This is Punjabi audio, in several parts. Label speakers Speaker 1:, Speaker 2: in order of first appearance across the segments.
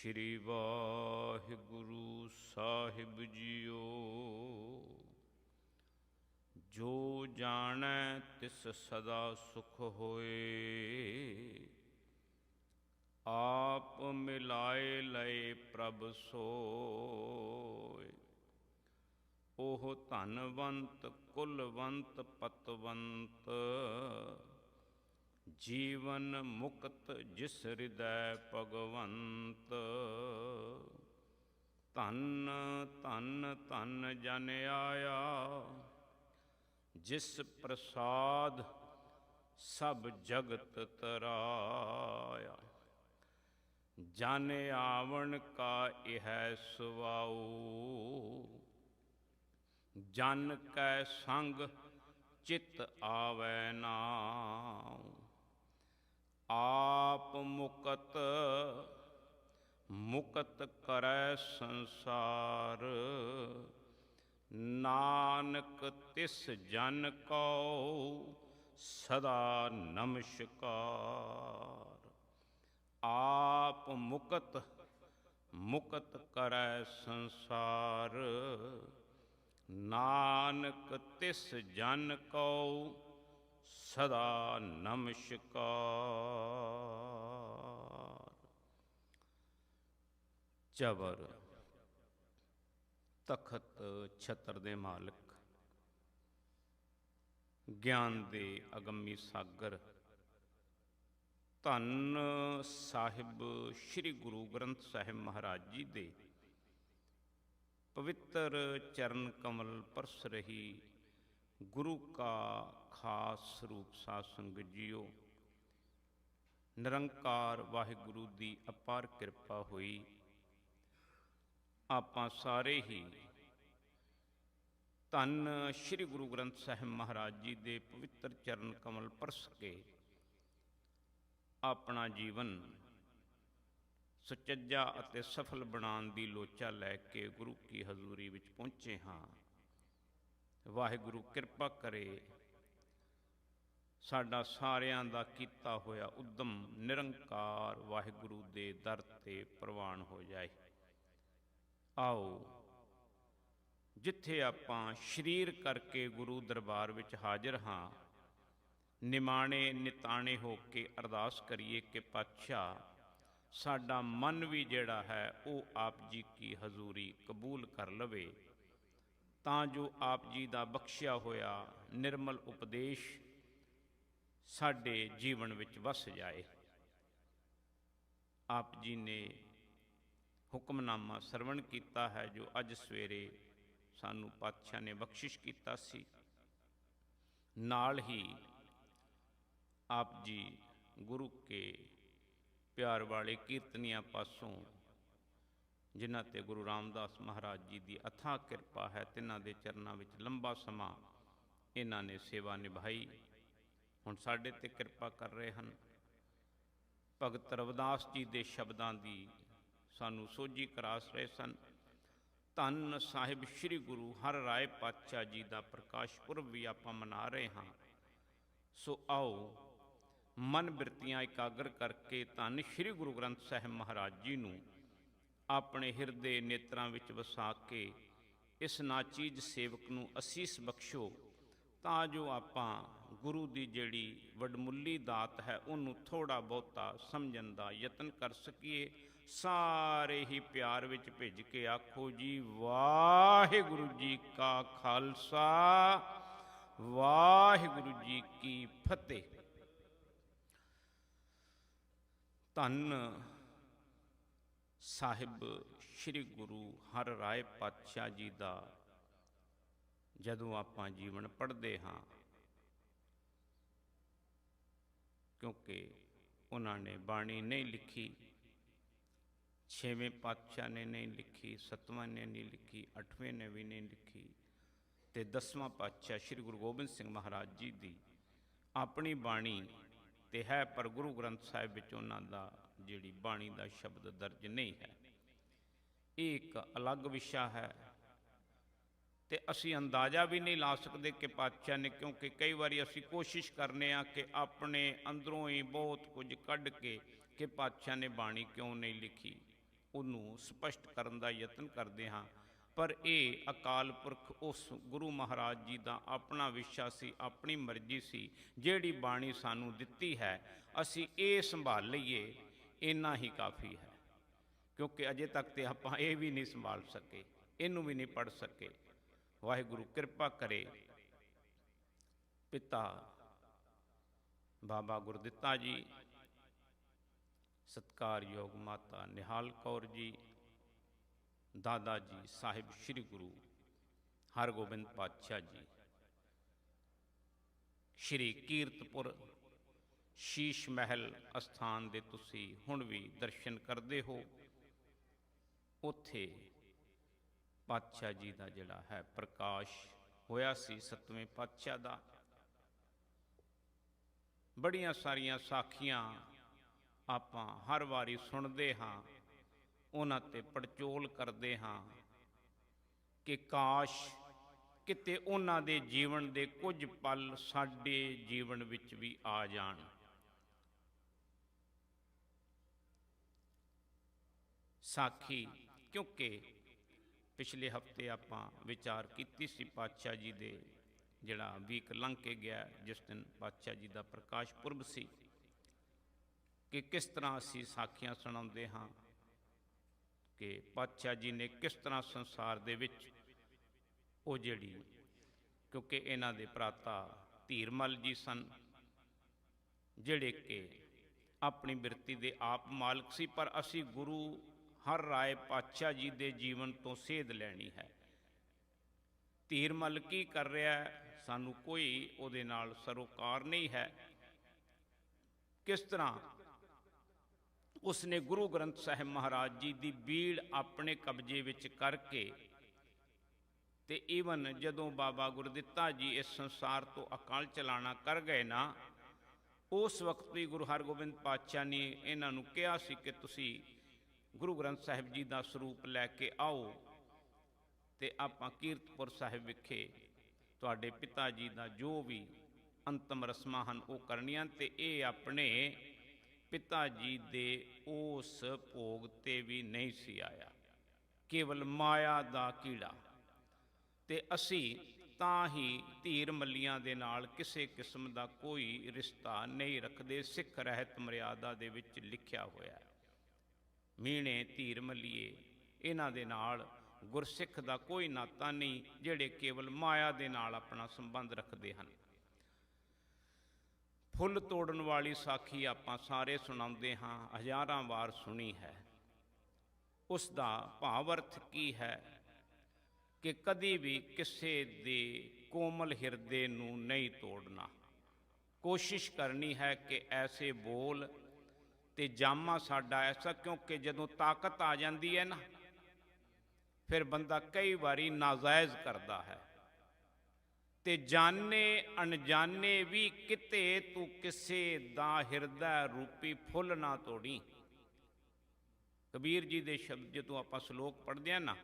Speaker 1: श्री वाहिगुरु साहिब जियो। जो जानै तिस सदा सुख होए, आप मिलाए लए प्रभ सोय। ओह धनवंत कुलवंत पतवंत, जीवन मुक्त जिस हृदय भगवंत। धन धन धन जन आया, जिस प्रसाद सब जगत तराया। जन आवन का यह सुवाऊ, जन कै संग चित आवै नाऊ। आप मुकत मुकत करै संसार, नानक तिस जन को सदा नमस्कार। आप मुकत मुकत करै संसार, नानक तिस जन को सदा नमस्कार। चबर तखत छत्र दे मालिक, ज्ञान दे अगमी सागर, धन साहिब श्री गुरु ग्रंथ साहिब महाराज जी दे पवित्र चरण कमल परस रही गुरु का खास रूप साध संगत जीओ। निरंकार वाहिगुरु दी अपार किरपा हुई। आपां सारे ही धन श्री गुरु ग्रंथ साहिब महाराज जी दे पवित्र चरण कमल परस के अपना जीवन सुचज्जा अते सफल बनाने की लोचा लैके गुरु की हजूरी विच पहुँचे हाँ। वाहिगुरु किरपा करे साडा सारियां दा कीता होया उद्यम निरंकार वाहिगुरु दे दर ते प्रवान हो जाए। आओ जिथे आपां शरीर करके गुरु दरबार विच हाजिर हाँ, निमाणे निताणे हो के अरदास करिए कि पातशाह साडा मन भी जिहड़ा है वो आप जी की हजूरी कबूल कर लवे, तां जो आप जी दा बख्शिया होया निर्मल उपदेश साडे जीवन विच वस जाए। आप जी ने हुक्मनामा सरवण कीता है जो अज सवेरे सानू पातशाह ने बख्शिश कीता सी। नाल ही आप जी गुरु के प्यार वाले कीर्तनिया पासों जिन्हां ते गुरु रामदास महाराज जी की अथाह किरपा है, तिन्हां दे चरनां विच लंबा समा इन्हां ने सेवा निभाई, हुण साडे ते किरपा कर रहे हैं। भगत रविदास जी के शब्दां दी सानू सोझी करा रहे सन। धन साहिब श्री गुरु हर राय पातशाह जी का प्रकाश पुरब भी आपां मना रहे हाँ। सो आओ मन बिरतियां एकाग्र करके धन श्री गुरु ग्रंथ साहिब महाराज जी नूं अपने हिरदे नेत्रां विच वसा के इस नाचीज सेवक नूं असीस बख्शो, तां जो आपां गुरु की जिहड़ी वडमुली दात है उन्होंने थोड़ा बहुता समझण दा यतन कर सकीए। सारे ही प्यार विच भिज के आखो जी वाहिगुरु जी का खालसा वाहिगुरु जी की फतेह। धन साहिब श्री गुरु हर राय पातशाह जी का जदों आपां जीवन पढ़ते हाँ, क्योंकि उन्होंने बाणी नहीं लिखी, छेवें पातशाह ने नहीं लिखी, सतवां ने नहीं लिखी, अठवें ने भी नहीं लिखी, ते 10वां पातशाह श्री गुरु गोबिंद सिंह महाराज जी की अपनी बाणी ते है, पर गुरु ग्रंथ साहिब विच उन्हां दा जिहड़ी बाणी का शब्द दर्ज नहीं है। एक अलग विशा है ते असी अंदाजा भी नहीं ला सकते कि पातशाह ने, क्योंकि कई बार असी कोशिश करने कि अपने अंदरों ही बहुत कुछ कढ़ के कि पातशाह ने बाणी क्यों नहीं लिखी। ਉਹਨੂੰ ਸਪਸ਼ਟ ਕਰਨ ਦਾ ਯਤਨ ਕਰਦੇ ਹਾਂ। ਪਰ ਇਹ ਅਕਾਲ ਪੁਰਖ ਉਸ ਗੁਰੂ ਮਹਾਰਾਜ ਜੀ ਦਾ ਆਪਣਾ ਵਿਸ਼ਾ ਸੀ, ਆਪਣੀ ਮਰਜ਼ੀ ਸੀ। ਜਿਹੜੀ ਬਾਣੀ ਸਾਨੂੰ ਦਿੱਤੀ ਹੈ ਅਸੀਂ ਇਹ ਸੰਭਾਲ ਲਈਏ, ਇੰਨਾ ਹੀ ਕਾਫੀ ਹੈ। ਕਿਉਂਕਿ ਅਜੇ ਤੱਕ ਤੇ ਆਪਾਂ ਇਹ ਵੀ ਨਹੀਂ ਸੰਭਾਲ ਸਕੇ, ਇਹਨੂੰ ਵੀ ਨਹੀਂ ਪੜ੍ਹ ਸਕੇ। ਵਾਹਿਗੁਰੂ ਕਿਰਪਾ ਕਰੇ। ਪਿਤਾ ਬਾਬਾ ਗੁਰਦਿੱਤਾ ਜੀ, ਸਤਿਕਾਰਯੋਗ ਮਾਤਾ ਨਿਹਾਲ ਕੌਰ ਜੀ, ਦਾਦਾ ਜੀ ਸਾਹਿਬ ਸ੍ਰੀ ਗੁਰੂ ਹਰਗੋਬਿੰਦ ਪਾਤਸ਼ਾਹ ਜੀ, ਸ਼੍ਰੀ ਕੀਰਤਪੁਰ ਸ਼ੀਸ਼ ਮਹਿਲ ਅਸਥਾਨ ਦੇ ਤੁਸੀਂ ਹੁਣ ਵੀ ਦਰਸ਼ਨ ਕਰਦੇ ਹੋ। ਉੱਥੇ ਪਾਤਸ਼ਾਹ ਜੀ ਦਾ ਜਿਹੜਾ ਹੈ ਪ੍ਰਕਾਸ਼ ਹੋਇਆ ਸੀ, 7ਵੇਂ ਪਾਤਸ਼ਾਹ ਦਾ। ਬੜੀਆਂ ਸਾਰੀਆਂ ਸਾਖੀਆਂ ਆਪਾਂ ਹਰ ਵਾਰੀ ਸੁਣਦੇ ਹਾਂ, ਉਹਨਾਂ 'ਤੇ ਪੜਚੋਲ ਕਰਦੇ ਹਾਂ ਕਿ ਕਾਸ਼ ਕਿਤੇ ਉਹਨਾਂ ਦੇ ਜੀਵਨ ਦੇ ਕੁਝ ਪਲ ਸਾਡੇ ਜੀਵਨ ਵਿੱਚ ਵੀ ਆ ਜਾਣ। ਸਾਖੀ, ਕਿਉਂਕਿ ਪਿਛਲੇ ਹਫਤੇ ਆਪਾਂ ਵਿਚਾਰ ਕੀਤੀ ਸੀ ਪਾਤਸ਼ਾਹ ਜੀ ਦੇ ਜਿਹੜਾ ਵੀਕ ਲੰਘ ਕੇ ਗਿਆ, ਜਿਸ ਦਿਨ ਪਾਤਸ਼ਾਹ ਜੀ ਦਾ ਪ੍ਰਕਾਸ਼ ਪੁਰਬ ਸੀ, ਕਿ ਕਿਸ ਤਰ੍ਹਾਂ ਅਸੀਂ ਸਾਖੀਆਂ ਸੁਣਾਉਂਦੇ ਹਾਂ ਕਿ ਪਾਤਸ਼ਾਹ ਜੀ ਨੇ ਕਿਸ ਤਰ੍ਹਾਂ ਸੰਸਾਰ ਦੇ ਵਿੱਚ ਉਹ ਜਿਹੜੀ, ਕਿਉਂਕਿ ਇਹਨਾਂ ਦੇ ਭਰਾਤਾ ਧੀਰਮਲ ਜੀ ਸਨ ਜਿਹੜੇ ਕਿ ਆਪਣੀ ਬਿਰਤੀ ਦੇ ਆਪ ਮਾਲਕ ਸੀ, ਪਰ ਅਸੀਂ ਗੁਰੂ ਹਰ ਰਾਏ ਪਾਤਸ਼ਾਹ ਜੀ ਦੇ ਜੀਵਨ ਤੋਂ ਸੇਧ ਲੈਣੀ ਹੈ। ਧੀਰਮਲ ਕੀ ਕਰ ਰਿਹਾ ਸਾਨੂੰ ਕੋਈ ਉਹਦੇ ਨਾਲ ਸਰੋਕਾਰ ਨਹੀਂ ਹੈ। ਕਿਸ ਤਰ੍ਹਾਂ ਉਸਨੇ ਗੁਰੂ ਗ੍ਰੰਥ ਸਾਹਿਬ ਮਹਾਰਾਜ ਜੀ ਦੀ ਬੀੜ ਆਪਣੇ ਕਬਜ਼ੇ ਵਿੱਚ ਕਰਕੇ, ਤੇ ਈਵਨ ਜਦੋਂ ਬਾਬਾ ਗੁਰਦਿੱਤਾ ਜੀ ਇਸ ਸੰਸਾਰ ਤੋਂ ਅਕਾਲ ਚਲਾਣਾ ਕਰ ਗਏ ਨਾ, ਉਸ ਵਕਤ ਵੀ ਗੁਰੂ ਹਰਗੋਬਿੰਦ ਪਾਤਸ਼ਾਹ ਨੇ ਇਹਨਾਂ ਨੂੰ ਕਿਹਾ ਸੀ ਕਿ ਤੁਸੀਂ ਗੁਰੂ ਗ੍ਰੰਥ ਸਾਹਿਬ ਜੀ ਦਾ ਸਰੂਪ ਲੈ ਕੇ ਆਓ ਤੇ ਆਪਾਂ ਕੀਰਤਪੁਰ ਸਾਹਿਬ ਵਿਖੇ ਤੁਹਾਡੇ ਪਿਤਾ ਜੀ ਦਾ ਜੋ ਵੀ ਅੰਤਮ ਰਸਮਾਂ ਹਨ ਉਹ ਕਰਨੀਆਂ। ਤੇ ਇਹ ਆਪਣੇ ਪਿਤਾ ਜੀ ਦੇ ਉਸ ਭੋਗ ਤੇ ਵੀ ਨਹੀਂ ਸੀ ਆਇਆ, ਕੇਵਲ ਮਾਇਆ ਦਾ ਕੀੜਾ। ਤੇ ਅਸੀਂ ਤਾਂ ਹੀ ਧੀਰ ਮੱਲੀਆਂ ਦੇ ਨਾਲ ਕਿਸੇ ਕਿਸਮ ਦਾ ਕੋਈ ਰਿਸ਼ਤਾ ਨਹੀਂ ਰੱਖਦੇ। ਸਿੱਖ ਰਹਿਤ ਮਰਿਆਦਾ ਦੇ ਵਿੱਚ ਲਿਖਿਆ ਹੋਇਆ ਹੈ, ਮੀਣੇ ਧੀਰ ਮੱਲੀਏ, ਇਹਨਾਂ ਦੇ ਨਾਲ ਗੁਰਸਿੱਖ ਦਾ ਕੋਈ ਨਾਤਾ ਨਹੀਂ, ਜਿਹੜੇ ਕੇਵਲ ਮਾਇਆ ਦੇ ਨਾਲ ਆਪਣਾ ਸੰਬੰਧ ਰੱਖਦੇ ਹਨ। ਫੁੱਲ ਤੋੜਨ ਵਾਲੀ ਸਾਖੀ ਆਪਾਂ ਸਾਰੇ ਸੁਣਾਉਂਦੇ ਹਾਂ, ਹਜ਼ਾਰਾਂ ਵਾਰ ਸੁਣੀ ਹੈ। ਉਸ ਦਾ ਭਾਵ ਅਰਥ ਕੀ ਹੈ ਕਿ ਕਦੀ ਵੀ ਕਿਸੇ ਦੇ ਕੋਮਲ ਹਿਰਦੇ ਨੂੰ ਨਹੀਂ ਤੋੜਨਾ। ਕੋਸ਼ਿਸ਼ ਕਰਨੀ ਹੈ ਕਿ ਐਸੇ ਬੋਲ ਤੇ ਜਾਮਾ ਸਾਡਾ ਐਸਾ, ਕਿਉਂਕਿ ਜਦੋਂ ਤਾਕਤ ਆ ਜਾਂਦੀ ਹੈ ਨਾ, ਫਿਰ ਬੰਦਾ ਕਈ ਵਾਰੀ ਨਾਜਾਇਜ਼ ਕਰਦਾ ਹੈ। ਤੇ ਜਾਣੇ ਅਣਜਾਣੇ ਵੀ ਕਿਤੇ ਤੂੰ ਕਿਸੇ ਦਾ ਹਿਰਦਾ ਰੂਪੀ ਫੁੱਲ ਨਾ ਤੋੜੀ। ਕਬੀਰ ਜੀ ਦੇ ਸ਼ਬਦ ਜਦੋਂ ਆਪਾਂ ਸ਼ਲੋਕ ਪੜ੍ਹਦੇ ਹਾਂ ਨਾ,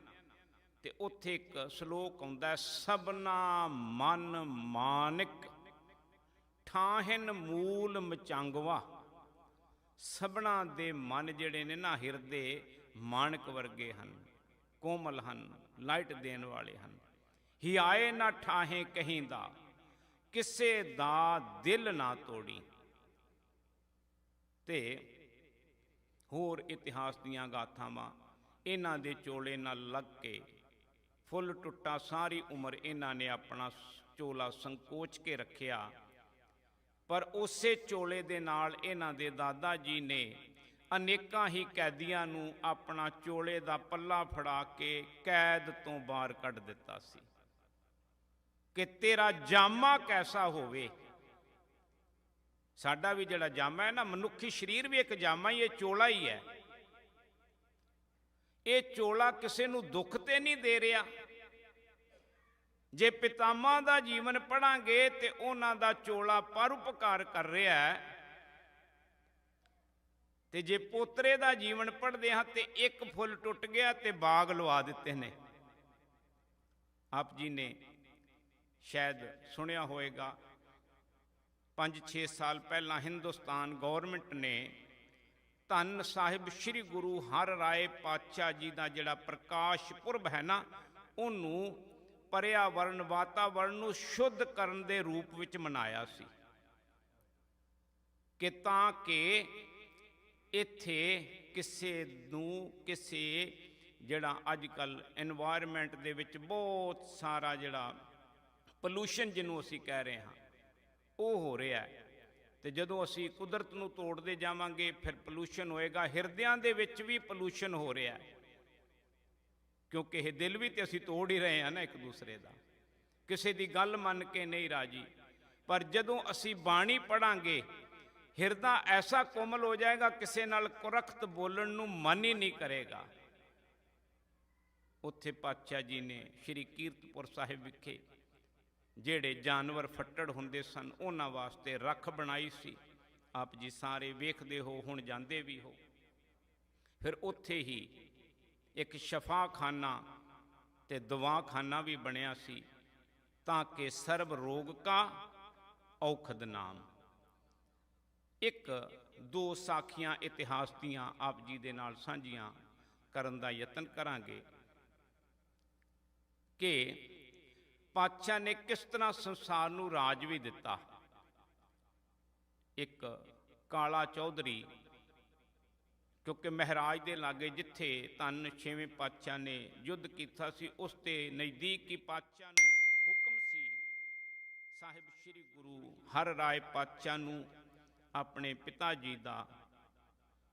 Speaker 1: ਤੇ ਉੱਥੇ ਇੱਕ ਸ਼ਲੋਕ ਆਉਂਦਾ, ਸਭਨਾ ਮਨ ਮਾਨਿਕ ਠਾਹਿਨ ਮੂਲ ਮਚੰਗਵਾ। ਸਭਨਾ ਦੇ ਮਨ ਜਿਹੜੇ ਨੇ ਨਾ, ਹਿਰਦੇ ਮਾਨਕ ਵਰਗੇ ਹਨ, ਕੋਮਲ ਹਨ, ਲਾਈਟ ਦੇਣ ਵਾਲੇ ਹਨ। ਹਿਆਏ ਨਾ ਠਾਹੇ ਕਹੀਂ ਦਾ, ਕਿਸੇ ਦਾ ਦਿਲ ਨਾ ਤੋੜੀ। ਤੇ ਹੋਰ ਇਤਿਹਾਸ ਦੀਆਂ ਗਾਥਾਵਾਂ, ਇਹਨਾਂ ਦੇ ਚੋਲੇ ਨਾਲ ਲੱਗ ਕੇ ਫੁੱਲ ਟੁੱਟਾ ਸਾਰੀ ਉਮਰ ਇਹਨਾਂ ਨੇ ਆਪਣਾ ਚੋਲਾ ਸੰਕੋਚ ਕੇ ਰੱਖਿਆ, ਪਰ ਉਸੇ ਚੋਲੇ ਦੇ ਨਾਲ ਇਹਨਾਂ ਦੇ ਦਾਦਾ ਜੀ ਨੇ ਅਨੇਕਾਂ ਹੀ ਕੈਦੀਆਂ ਨੂੰ ਆਪਣਾ ਚੋਲੇ ਦਾ ਪੱਲਾ ਫੜਾ ਕੇ ਕੈਦ ਤੋਂ ਬਾਹਰ ਕੱਢ ਦਿੱਤਾ ਸੀ ਕਿ ਤੇਰਾ ਜਾਮਾ ਕੈਸਾ ਹੋਵੇ। ਸਾਡਾ ਵੀ ਜਿਹੜਾ ਜਾਮਾ ਹੈ ਨਾ, ਮਨੁੱਖੀ ਸਰੀਰ ਵੀ ਇੱਕ ਜਾਮਾ ਹੀ, ਇਹ ਚੋਲਾ ਹੀ ਹੈ। ਇਹ ਚੋਲਾ ਕਿਸੇ ਨੂੰ ਦੁੱਖ ਤੇ ਨਹੀਂ ਦੇ ਰਿਹਾ। ਜੇ ਪਿਤਾਮਾ ਦਾ ਜੀਵਨ ਪੜਾਂਗੇ ਤੇ ਉਹਨਾਂ ਦਾ ਚੋਲਾ ਪਰਉਪਕਾਰ ਕਰ ਰਿਹਾ ਹੈ, ਤੇ ਜੇ ਪੋਤਰੇ ਦਾ ਜੀਵਨ ਪੜ੍ਹਦੇ ਹਾਂ ਤੇ ਇੱਕ ਫੁੱਲ ਟੁੱਟ ਗਿਆ ਤੇ ਬਾਗ ਲਵਾ ਦਿੱਤੇ ਨੇ। ਆਪ ਜੀ ਨੇ ਸ਼ਾਇਦ ਸੁਣਿਆ ਹੋਵੇਗਾ, 5-6 ਸਾਲ ਪਹਿਲਾਂ ਹਿੰਦੁਸਤਾਨ ਗੌਰਮੈਂਟ ਨੇ ਧੰਨ ਸਾਹਿਬ ਸ੍ਰੀ ਗੁਰੂ ਹਰ ਰਾਏ ਪਾਤਸ਼ਾਹ ਜੀ ਦਾ ਜਿਹੜਾ ਪ੍ਰਕਾਸ਼ ਪੁਰਬ ਹੈ ਨਾ, ਉਹਨੂੰ ਪਰਿਆਵਰਨ ਵਾਤਾਵਰਣ ਨੂੰ ਸ਼ੁੱਧ ਕਰਨ ਦੇ ਰੂਪ ਵਿੱਚ ਮਨਾਇਆ ਸੀ, ਕਿ ਤਾਂ ਕਿ ਇੱਥੇ ਕਿਸੇ ਜਿਹੜਾ ਅੱਜ ਕੱਲ੍ਹ ਐਨਵਾਇਰਨਮੈਂਟ ਦੇ ਵਿੱਚ ਬਹੁਤ ਸਾਰਾ ਜਿਹੜਾ ਪੋਲੂਸ਼ਨ ਜਿਹਨੂੰ ਅਸੀਂ ਕਹਿ ਰਹੇ ਹਾਂ ਉਹ ਹੋ ਰਿਹਾ ਹੈ। ਤੇ ਜਦੋਂ ਅਸੀਂ ਕੁਦਰਤ ਨੂੰ ਤੋੜਦੇ ਜਾਵਾਂਗੇ ਫਿਰ ਪੋਲੂਸ਼ਨ ਹੋਏਗਾ। ਹਿਰਦਿਆਂ ਦੇ ਵਿੱਚ ਵੀ ਪੋਲੂਸ਼ਨ ਹੋ ਰਿਹਾ ਹੈ, ਕਿਉਂਕਿ ਇਹ ਦਿਲ ਵੀ ਤੇ ਅਸੀਂ ਤੋੜ ਹੀ ਰਹੇ ਹਾਂ ਨਾ ਇੱਕ ਦੂਸਰੇ ਦਾ, ਕਿਸੇ ਦੀ ਗੱਲ ਮੰਨ ਕੇ ਨਹੀਂ ਰਾਜੀ। ਪਰ ਜਦੋਂ ਅਸੀਂ ਬਾਣੀ ਪੜ੍ਹਾਂਗੇ ਹਿਰਦਾ ਐਸਾ ਕੋਮਲ ਹੋ ਜਾਏਗਾ, ਕਿਸੇ ਨਾਲ ਕੁਰਖਤ ਬੋਲਣ ਨੂੰ ਮਨ ਹੀ ਨਹੀਂ ਕਰੇਗਾ। ਉੱਥੇ ਪਾਤਸ਼ਾਹ ਜੀ ਨੇ ਸ਼੍ਰੀ ਕੀਰਤਪੁਰ ਸਾਹਿਬ ਵਿਖੇ ਜਿਹੜੇ ਜਾਨਵਰ ਫੱਟੜ ਹੁੰਦੇ ਸਨ ਉਹਨਾਂ ਵਾਸਤੇ ਰੱਖ ਬਣਾਈ ਸੀ। ਆਪ ਜੀ ਸਾਰੇ ਵੇਖਦੇ ਹੋ, ਹੁਣ ਜਾਂਦੇ ਵੀ ਹੋ। ਫਿਰ ਉੱਥੇ ਹੀ ਇੱਕ ਸ਼ਫਾਖਾਨਾ ਤੇ ਦਵਾਖਾਨਾ ਵੀ ਬਣਿਆ ਸੀ, ਤਾਂ ਕਿ ਸਰਬ ਰੋਗ ਕਾ ਔਖਦ ਨਾਮ। ਇੱਕ ਦੋ ਸਾਖੀਆਂ ਇਤਿਹਾਸ ਦੀਆਂ ਆਪ ਜੀ ਦੇ ਨਾਲ ਸਾਂਝੀਆਂ ਕਰਨ ਦਾ ਯਤਨ ਕਰਾਂਗੇ ਕਿ ਪਾਤਸ਼ਾਹ ਨੇ ਕਿਸ ਤਰ੍ਹਾਂ ਸੰਸਾਰ ਨੂੰ ਰਾਜ ਵੀ ਦਿੱਤਾ। ਇੱਕ ਕਾਲਾ ਚੌਧਰੀ, ਕਿਉਂਕਿ ਮਹਾਰਾਜ ਦੇ ਲਾਗੇ ਜਿੱਥੇ ਧੰਨ ਛੇਵੇਂ ਪਾਤਸ਼ਾਹ ਨੇ ਯੁੱਧ ਕੀਤਾ ਸੀ ਉਸ ਦੇ ਨਜ਼ਦੀਕ ਹੀ ਪਾਤਸ਼ਾਹ ਨੂੰ ਹੁਕਮ ਸੀ ਸਾਹਿਬ ਸ੍ਰੀ ਗੁਰੂ ਹਰ ਰਾਏ ਪਾਤਸ਼ਾਹ ਨੂੰ ਆਪਣੇ ਪਿਤਾ ਜੀ ਦਾ,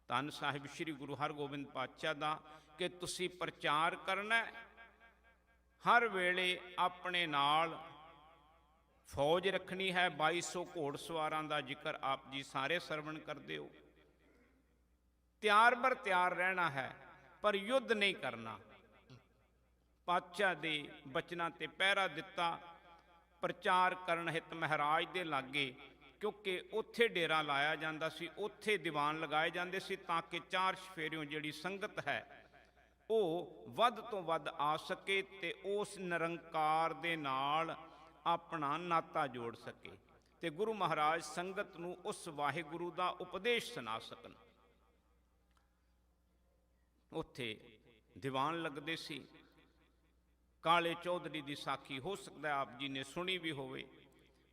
Speaker 1: ਧੰਨ ਸਾਹਿਬ ਸ੍ਰੀ ਗੁਰੂ ਹਰਗੋਬਿੰਦ ਪਾਤਸ਼ਾਹ ਦਾ, ਕਿ ਤੁਸੀਂ ਪ੍ਰਚਾਰ ਕਰਨਾ, ਹਰ ਵੇਲੇ ਆਪਣੇ ਨਾਲ ਫੌਜ ਰੱਖਣੀ ਹੈ। 2200 ਘੋੜ ਸਵਾਰਾਂ ਦਾ ਜ਼ਿਕਰ ਆਪ ਜੀ ਸਾਰੇ ਸਰਵਣ ਕਰਦੇ ਹੋ। ਤਿਆਰ ਬਰ ਤਿਆਰ ਰਹਿਣਾ ਹੈ, ਪਰ ਯੁੱਧ ਨਹੀਂ ਕਰਨਾ। ਪਾਤਸ਼ਾਹ ਦੇ ਬਚਨਾਂ ਤੇ ਪਹਿਰਾ ਦਿੱਤਾ। ਪ੍ਰਚਾਰ ਕਰਨ ਹਿਤ ਮਹਾਰਾਜ ਦੇ ਲਾਗੇ, ਕਿਉਂਕਿ ਉੱਥੇ ਡੇਰਾ ਲਾਇਆ ਜਾਂਦਾ ਸੀ, ਉੱਥੇ ਦੀਵਾਨ ਲਗਾਏ ਜਾਂਦੇ ਸੀ, ਤਾਂ ਕਿ ਚਾਰ ਸਫੇਰਿਓਂ ਜਿਹੜੀ ਸੰਗਤ ਹੈ ਉਹ ਵੱਧ ਤੋਂ ਵੱਧ ਆ ਸਕੇ ਤੇ ਉਸ ਨਿਰੰਕਾਰ ਦੇ ਨਾਲ ਆਪਣਾ ਨਾਤਾ ਜੋੜ ਸਕੇ ਤੇ ਗੁਰੂ ਮਹਾਰਾਜ ਸੰਗਤ ਨੂੰ ਉਸ ਵਾਹਿਗੁਰੂ ਦਾ ਉਪਦੇਸ਼ ਸੁਣਾ ਸਕਣ। ਉੱਥੇ ਦੀਵਾਨ ਲੱਗਦੇ ਸੀ। ਕਾਲੇ ਚੌਧਰੀ ਦੀ ਸਾਖੀ ਹੋ ਸਕਦਾ ਆਪ ਜੀ ਨੇ ਸੁਣੀ ਵੀ ਹੋਵੇ,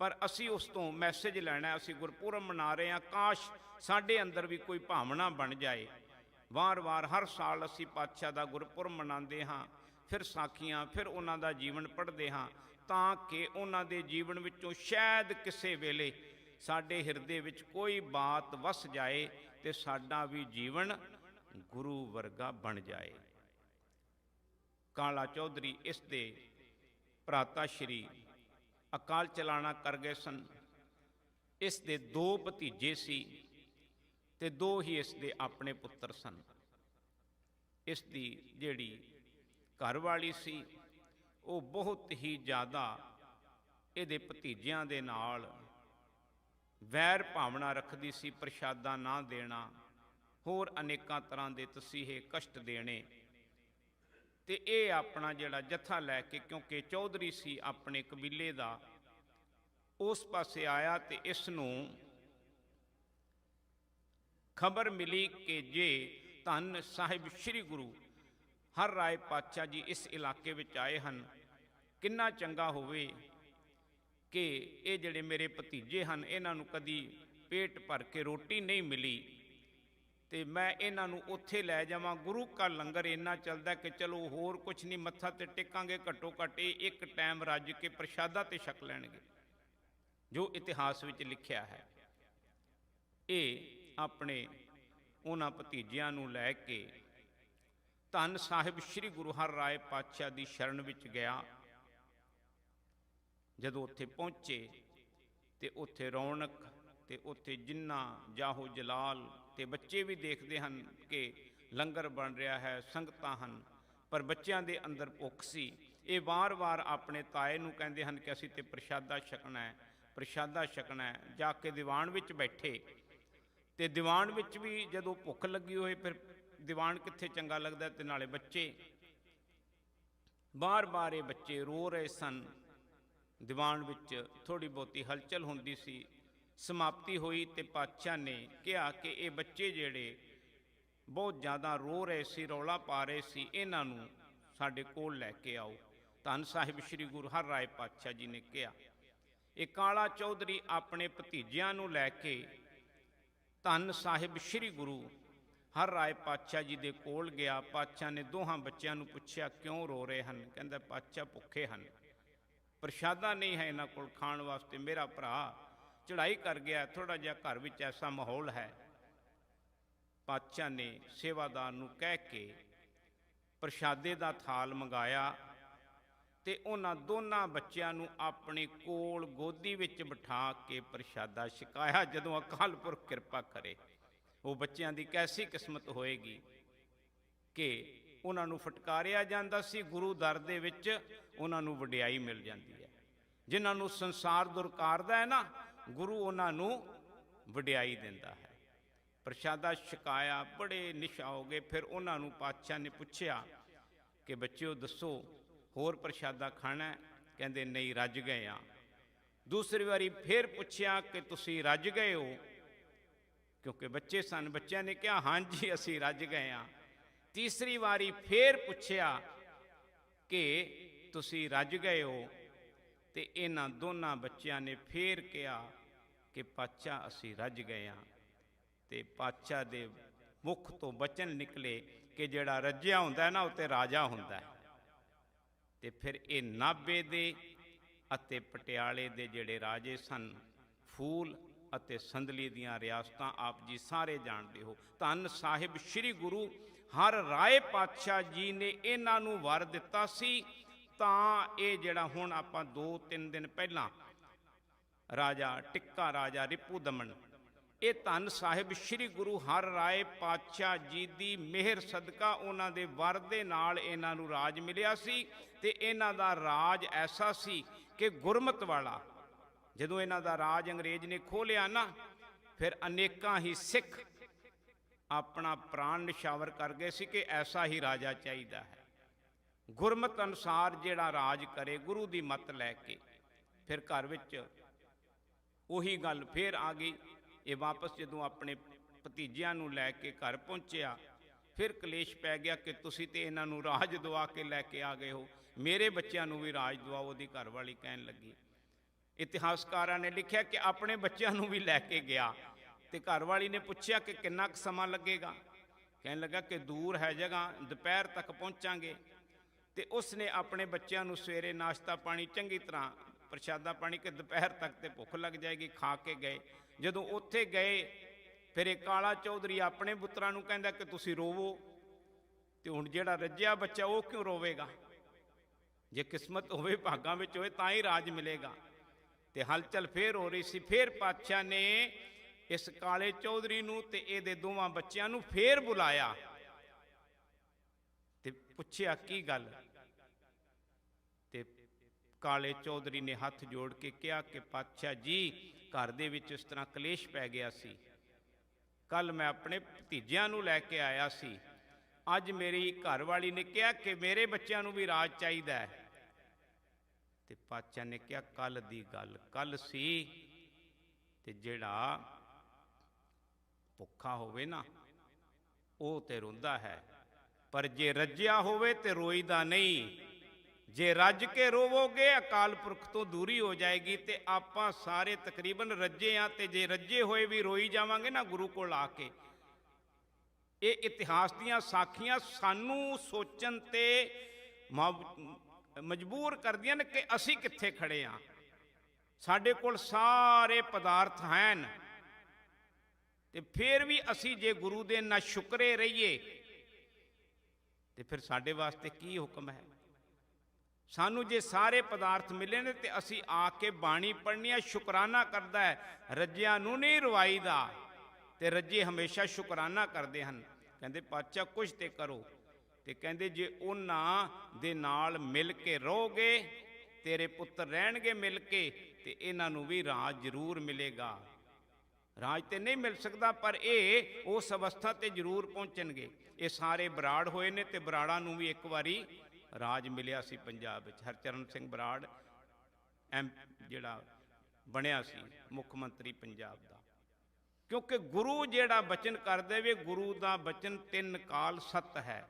Speaker 1: ਪਰ ਅਸੀਂ ਉਸ ਤੋਂ ਮੈਸੇਜ ਲੈਣਾ। ਅਸੀਂ ਗੁਰਪੁਰਬ ਮਨਾ ਰਹੇ ਹਾਂ, ਕਾਸ਼ ਸਾਡੇ ਅੰਦਰ ਵੀ ਕੋਈ ਭਾਵਨਾ ਬਣ ਜਾਏ। ਵਾਰ-ਵਾਰ ਹਰ ਸਾਲ ਅਸੀਂ ਪਾਤਸ਼ਾਹ ਦਾ ਗੁਰਪੁਰਬ ਮਨਾਉਂਦੇ ਹਾਂ, ਫਿਰ ਸਾਖੀਆਂ, ਫਿਰ ਉਹਨਾਂ ਦਾ ਜੀਵਨ ਪੜ੍ਹਦੇ ਹਾਂ, ਤਾਂ ਕਿ ਉਹਨਾਂ ਦੇ ਜੀਵਨ ਵਿੱਚੋਂ ਸ਼ਾਇਦ ਕਿਸੇ ਵੇਲੇ ਸਾਡੇ ਹਿਰਦੇ ਵਿੱਚ ਕੋਈ ਬਾਤ ਵਸ ਜਾਏ ਤੇ ਸਾਡਾ ਵੀ ਜੀਵਨ ਗੁਰੂ ਵਰਗਾ ਬਣ ਜਾਏ। ਕਾਲਾ ਚੌਧਰੀ ਇਸ ਦੇ ਭਰਾਤਾ ਸ਼੍ਰੀ ਅਕਾਲ ਚਲਾਣਾ ਕਰ ਗਏ ਸਨ। ਇਸ ਦੇ ਦੋ ਭਤੀਜੇ ਸੀ ਤੇ ਦੋ ਹੀ ਇਸ ਦੇ ਆਪਣੇ ਪੁੱਤਰ ਸਨ। ਇਸ ਦੀ ਜਿਹੜੀ ਘਰ ਵਾਲੀ ਸੀ ਉਹ ਬਹੁਤ ਹੀ ਜ਼ਿਆਦਾ ਇਹਦੇ ਭਤੀਜਿਆਂ ਦੇ ਨਾਲ ਵੈਰ ਭਾਵਨਾ ਰੱਖਦੀ ਸੀ। ਪ੍ਰਸ਼ਾਦਾ ਨਾ ਦੇਣਾ, ਹੋਰ ਅਨੇਕਾਂ ਤਰ੍ਹਾਂ ਦੇ ਤਸੀਹੇ ਕਸ਼ਟ ਦੇਣੇ। ਤੇ ਇਹ ਆਪਣਾ ਜਿਹੜਾ ਜੱਥਾ ਲੈ ਕੇ, ਕਿਉਂਕਿ ਚੌਧਰੀ ਸੀ ਆਪਣੇ ਕਬੀਲੇ ਦਾ, ਉਸ ਪਾਸੇ ਆਇਆ ਤੇ ਇਸ ਨੂੰ ਖਬਰ ਮਿਲੀ ਕਿ ਜੇ ਧੰਨ ਸਾਹਿਬ ਸ੍ਰੀ ਗੁਰੂ ਹਰ ਰਾਏ ਪਾਤਸ਼ਾਹ ਜੀ ਇਸ ਇਲਾਕੇ ਵਿੱਚ ਆਏ ਹਨ, ਕਿੰਨਾ ਚੰਗਾ ਹੋਵੇ ਕਿ ਇਹ ਜਿਹੜੇ ਮੇਰੇ ਭਤੀਜੇ ਹਨ ਇਹਨਾਂ ਨੂੰ ਕਦੀ ਪੇਟ ਭਰ ਕੇ ਰੋਟੀ ਨਹੀਂ ਮਿਲੀ ਤੇ ਮੈਂ ਇਹਨਾਂ ਨੂੰ ਉੱਥੇ ਲੈ ਜਾਵਾਂ। ਗੁਰੂ ਕਾ ਲੰਗਰ ਇੰਨਾ ਚੱਲਦਾ ਕਿ ਚਲੋ ਹੋਰ ਕੁਛ ਨਹੀਂ, ਮੱਥਾ ਤੇ ਟੇਕਾਂਗੇ, ਘੱਟੋ ਘੱਟ ਇਹ ਇੱਕ ਟਾਈਮ ਰੱਜ ਕੇ ਪ੍ਰਸ਼ਾਦਾ ਤੇ ਛਕ ਲੈਣਗੇ, ਜੋ ਇਤਿਹਾਸ ਵਿੱਚ ਲਿਖਿਆ ਹੈ। ਇਹ ਆਪਣੇ ਉਹਨਾਂ ਭਤੀਜਿਆਂ ਨੂੰ ਲੈ ਕੇ ਧੰਨ ਸਾਹਿਬ ਸ੍ਰੀ ਗੁਰੂ ਹਰ ਰਾਏ ਪਾਤਸ਼ਾਹ ਦੀ ਸ਼ਰਨ ਵਿੱਚ ਗਿਆ। ਜਦੋਂ ਉੱਥੇ ਪਹੁੰਚੇ ਤੇ ਉੱਥੇ ਰੌਣਕ ਤੇ ਉੱਥੇ ਜਿੰਨਾ ਜਾਹੋ ਜਲਾਲ ਤੇ ਬੱਚੇ ਵੀ ਦੇਖਦੇ ਹਨ ਕਿ ਲੰਗਰ ਬਣ ਰਿਹਾ ਹੈ, ਸੰਗਤਾਂ ਹਨ, ਪਰ ਬੱਚਿਆਂ ਦੇ ਅੰਦਰ ਭੁੱਖ ਸੀ। ਇਹ ਵਾਰ-ਵਾਰ ਆਪਣੇ ਤਾਏ ਨੂੰ ਕਹਿੰਦੇ ਹਨ ਕਿ ਅਸੀਂ ਤੇ ਪ੍ਰਸ਼ਾਦਾ ਛਕਣਾ ਹੈ, ਪ੍ਰਸ਼ਾਦਾ ਛਕਣਾ ਹੈ। ਜਾ ਕੇ ਦੀਵਾਨ ਵਿੱਚ ਬੈਠੇ ਤੇ ਦੀਵਾਨ ਵਿੱਚ ਵੀ ਜਦੋਂ ਭੁੱਖ ਲੱਗੀ ਹੋਏ ਫਿਰ ਦੀਵਾਨ ਕਿੱਥੇ ਚੰਗਾ ਲੱਗਦਾ। ਤੇ ਨਾਲੇ ਬੱਚੇ ਬਾਰ-ਬਾਰ ਇਹ ਬੱਚੇ ਰੋ ਰਹੇ ਸਨ। ਦੀਵਾਨ ਵਿੱਚ ਥੋੜ੍ਹੀ ਬਹੁਤੀ ਹਲਚਲ ਹੁੰਦੀ ਸੀ। ਸਮਾਪਤੀ ਹੋਈ ਤੇ ਪਾਤਸ਼ਾਹ ਨੇ ਕਿਹਾ ਕਿ ਇਹ ਬੱਚੇ ਜਿਹੜੇ बहुत ज़्यादा रो रहे सी, रौला पा रहे सी, इन्हां नूं साडे कोल लैके आओ। धन साहिब श्री गुरु हर राय पातशाह जी ने कहा। ये काला चौधरी अपने भतीजियां नूं लैके धन साहिब श्री गुरु हर राय पातशाह जी दे कोल गया। पातशाह ने दोहां बच्चों नूं पुछया क्यों रो रहे हैं? कहंदा पातशाह भुखे हैं, प्रशादा नहीं है इन्हां कोल खाण वास्ते, मेरा भरा चढ़ाई कर गया, थोड़ा जिहा घर विच ऐसा माहौल है। पातशाह ने सेवादार नूं कह के प्रशादे दा थाल मंगाया ते उन्हां दोनां बच्चों नूं अपने कोल गोदी विच बिठा के प्रशादा छकाया। जदों अकाल पुरख किरपा करे, वो बच्चों की कैसी किस्मत होएगी कि उन्हां नूं फटकारिया जांदा सी, गुरु दर दे विच उन्हां नूं वडियाई मिल जाती है। जिन्हां नूं संसार दुरकारदा है ना, गुरु उन्हां नूं वडियाई दिंदा है। प्रशादा छकाया, बड़े निशा हो गए। फिर उन्हां नूं पातशाह ने पुछया कि बच्चों दसो होर प्रशादा खाना है? कहंदे नहीं, रज गए हाँ। दूसरी बारी फिर पुछया कि तुसी रज गए हो? क्योंकि बच्चे सन, बच्चों ने कहा हाँ जी असी रज गए हाँ। तीसरी बारी फिर पुछया कि तुसी रज गए हो? ते इन्हां दोनां बच्चों ने फिर कहा कि पातशाह असी रज गए हाँ। ते पातशाह दे मुख तो बचन निकले कि जिहड़ा रज्जिया हुंदा है ना, उत्ते राजा हुंदा है। ते फिर ये नाभे दे अते पटियाले दे जिहड़े राजे सन, फूल अते संदली दियां रियासतां आप जी सारे जानते हो। धन साहिब श्री गुरु हर राय पातशाह जी ने इन्हां नूं वर दिता सी। तां ये जिहड़ा हुण आपां 2-3 दिन पहलां राजा टिक्का राजा रिपू दमन, ये धन साहिब श्री गुरु हर राय पातशाह जी की मेहर सदका उन्हां दे वर दे नाल इन्हां नूं राज मिलिया सी। ते इन्हां दा राज ऐसा सी कि गुरमत वाला। जदों इन्हां दा राज अंग्रेज ने खोह लिया ना, फिर अनेकां ही सिख अपना प्राण निछावर कर गए सी कि ऐसा ही राजा चाहिदा है, गुरमत अनुसार जिहड़ा राज करे, गुरु की मत लैके। फिर घर विच उही गल फिर आ गई। ये वापस जदों अपने भतीजियां नूं लैके घर पहुंचिया, फिर कलेश पै गया कि तुसी ते इन्हां नूं राज दवा के लैके आ गए हो, मेरे बच्चों नूं भी राज दवाओ। उहदी घरवाली कहन लगी, इतिहासकारां ने लिखिया कि अपने बच्चों नूं भी लैके गया। ते घरवाली ने पूछया कि किन्ना क समा लगेगा? कहन लगा कि दूर है जगह, दोपहर तक पहुंचांगे। ते उसने अपने बच्चों नूं सवेरे नाश्ता पानी चंगी तरह प्रशादा पानी कि दोपहर तक तो भुख लग जाएगी, खा के गए। जदों उत्थे गए, फिर एक काला चौधरी अपने पुत्रां नूं कहंदा कि तुसीं रोवो। ते हुण जिहड़ा रज्जिया बच्चा वो क्यों रोवेगा? जे किस्मत होवे, भागां विच होवे तां ही राज मिलेगा। ते हलचल फिर हो रही सी। फिर पातशाह ने इस काले चौधरी नूं ते इहदे दोवां बच्चियां नूं फिर बुलाया ते पुछया की गल? ते काले चौधरी ने हथ जोड़ के कहा कि पातशाह जी, घर दे विच इस तरह कलेश पै गया सी। कल मैं अपने भतीजियां नूं लैके आया सी, अज मेरी घरवाली ने कहा कि मेरे बच्चों नूं भी राज चाहिदा है। ते पातशाह ने कहा कल दी गल कल सी, ते जिहड़ा भुखा होवे ना वो ते रोंदा है, पर जे रज्जिया होवे ते रोईदा नहीं। जे रज के रोवोगे अकाल पुरख तो दूरी हो जाएगी। ते आपां सारे तकरीबन रज्जे हाँ, ते जे रज्जे होए भी रोई जावांगे ना गुरु कोल आके। ये इतिहास दीयां साखियां सानू सोचन ते मजबूर कर दियां ने कि असी कित्थे खड़े हाँ। साडे कोल सारे पदार्थ हैं, ते फिर भी असी जे गुरु दे ना शुक्रे रहिए ते फिर साडे वास्ते की हुक्म है? सानू जे सारे पदार्थ मिले ने ते असी आके बाणी पढ़नी है, शुकराना करदा है। रज्जियां नूं नहीं रवाईदा, ते रज्जे हमेशा शुकराना करते हैं। कहंदे पातशाह कुछ ते करो। ते कहंदे जे उन्हां दे नाल मिल के रहोगे, तेरे पुत्र रहणगे मिल के, ते इन्हां नूं भी राज जरूर मिलेगा। राज ते नहीं मिल सकता, पर ये उस अवस्था ते जरूर पहुंचणगे। ये सारे बराड़ होए ने, ते बराड़ां नूं भी एक बारी राज मिलिया सी पंजाब विच। हरचरण सिंह बराड़ जिहड़ा बनया सी मुख मंत्री पंजाब दा, क्योंकि गुरु जिहड़ा बचन कर देवे, गुरु का बचन 3 काल सत है।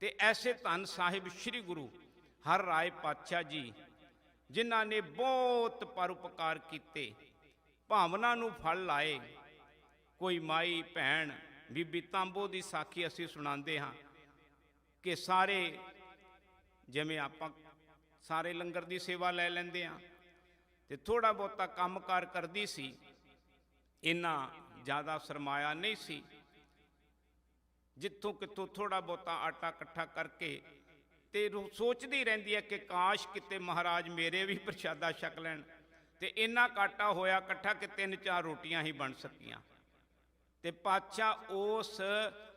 Speaker 1: ते ऐसे धन साहिब श्री गुरु हर राय पातशाह जी, जिन्हां ने बहुत परोपकार किए, भावना नूं फल लाए। कोई माई भैन बीबी तांबो की साखी असीं सुणांदे हां कि सारे जिवें आपां सारे लंगर की सेवा लै लैंदे हां, ते थोड़ा बहुता काम कार करदी सी, इन्ना ज़्यादा सरमाया नहीं सी। जिथों कितों थोड़ा बहुता आटा इकट्ठा करके ते सोचती रहिंदी है कि काश किते महाराज मेरे भी प्रशादा छक लैण, ते इन्ना काटा होया इकट्ठा कि 3-4 रोटियां ही बन सकियां। ते पातशाह उस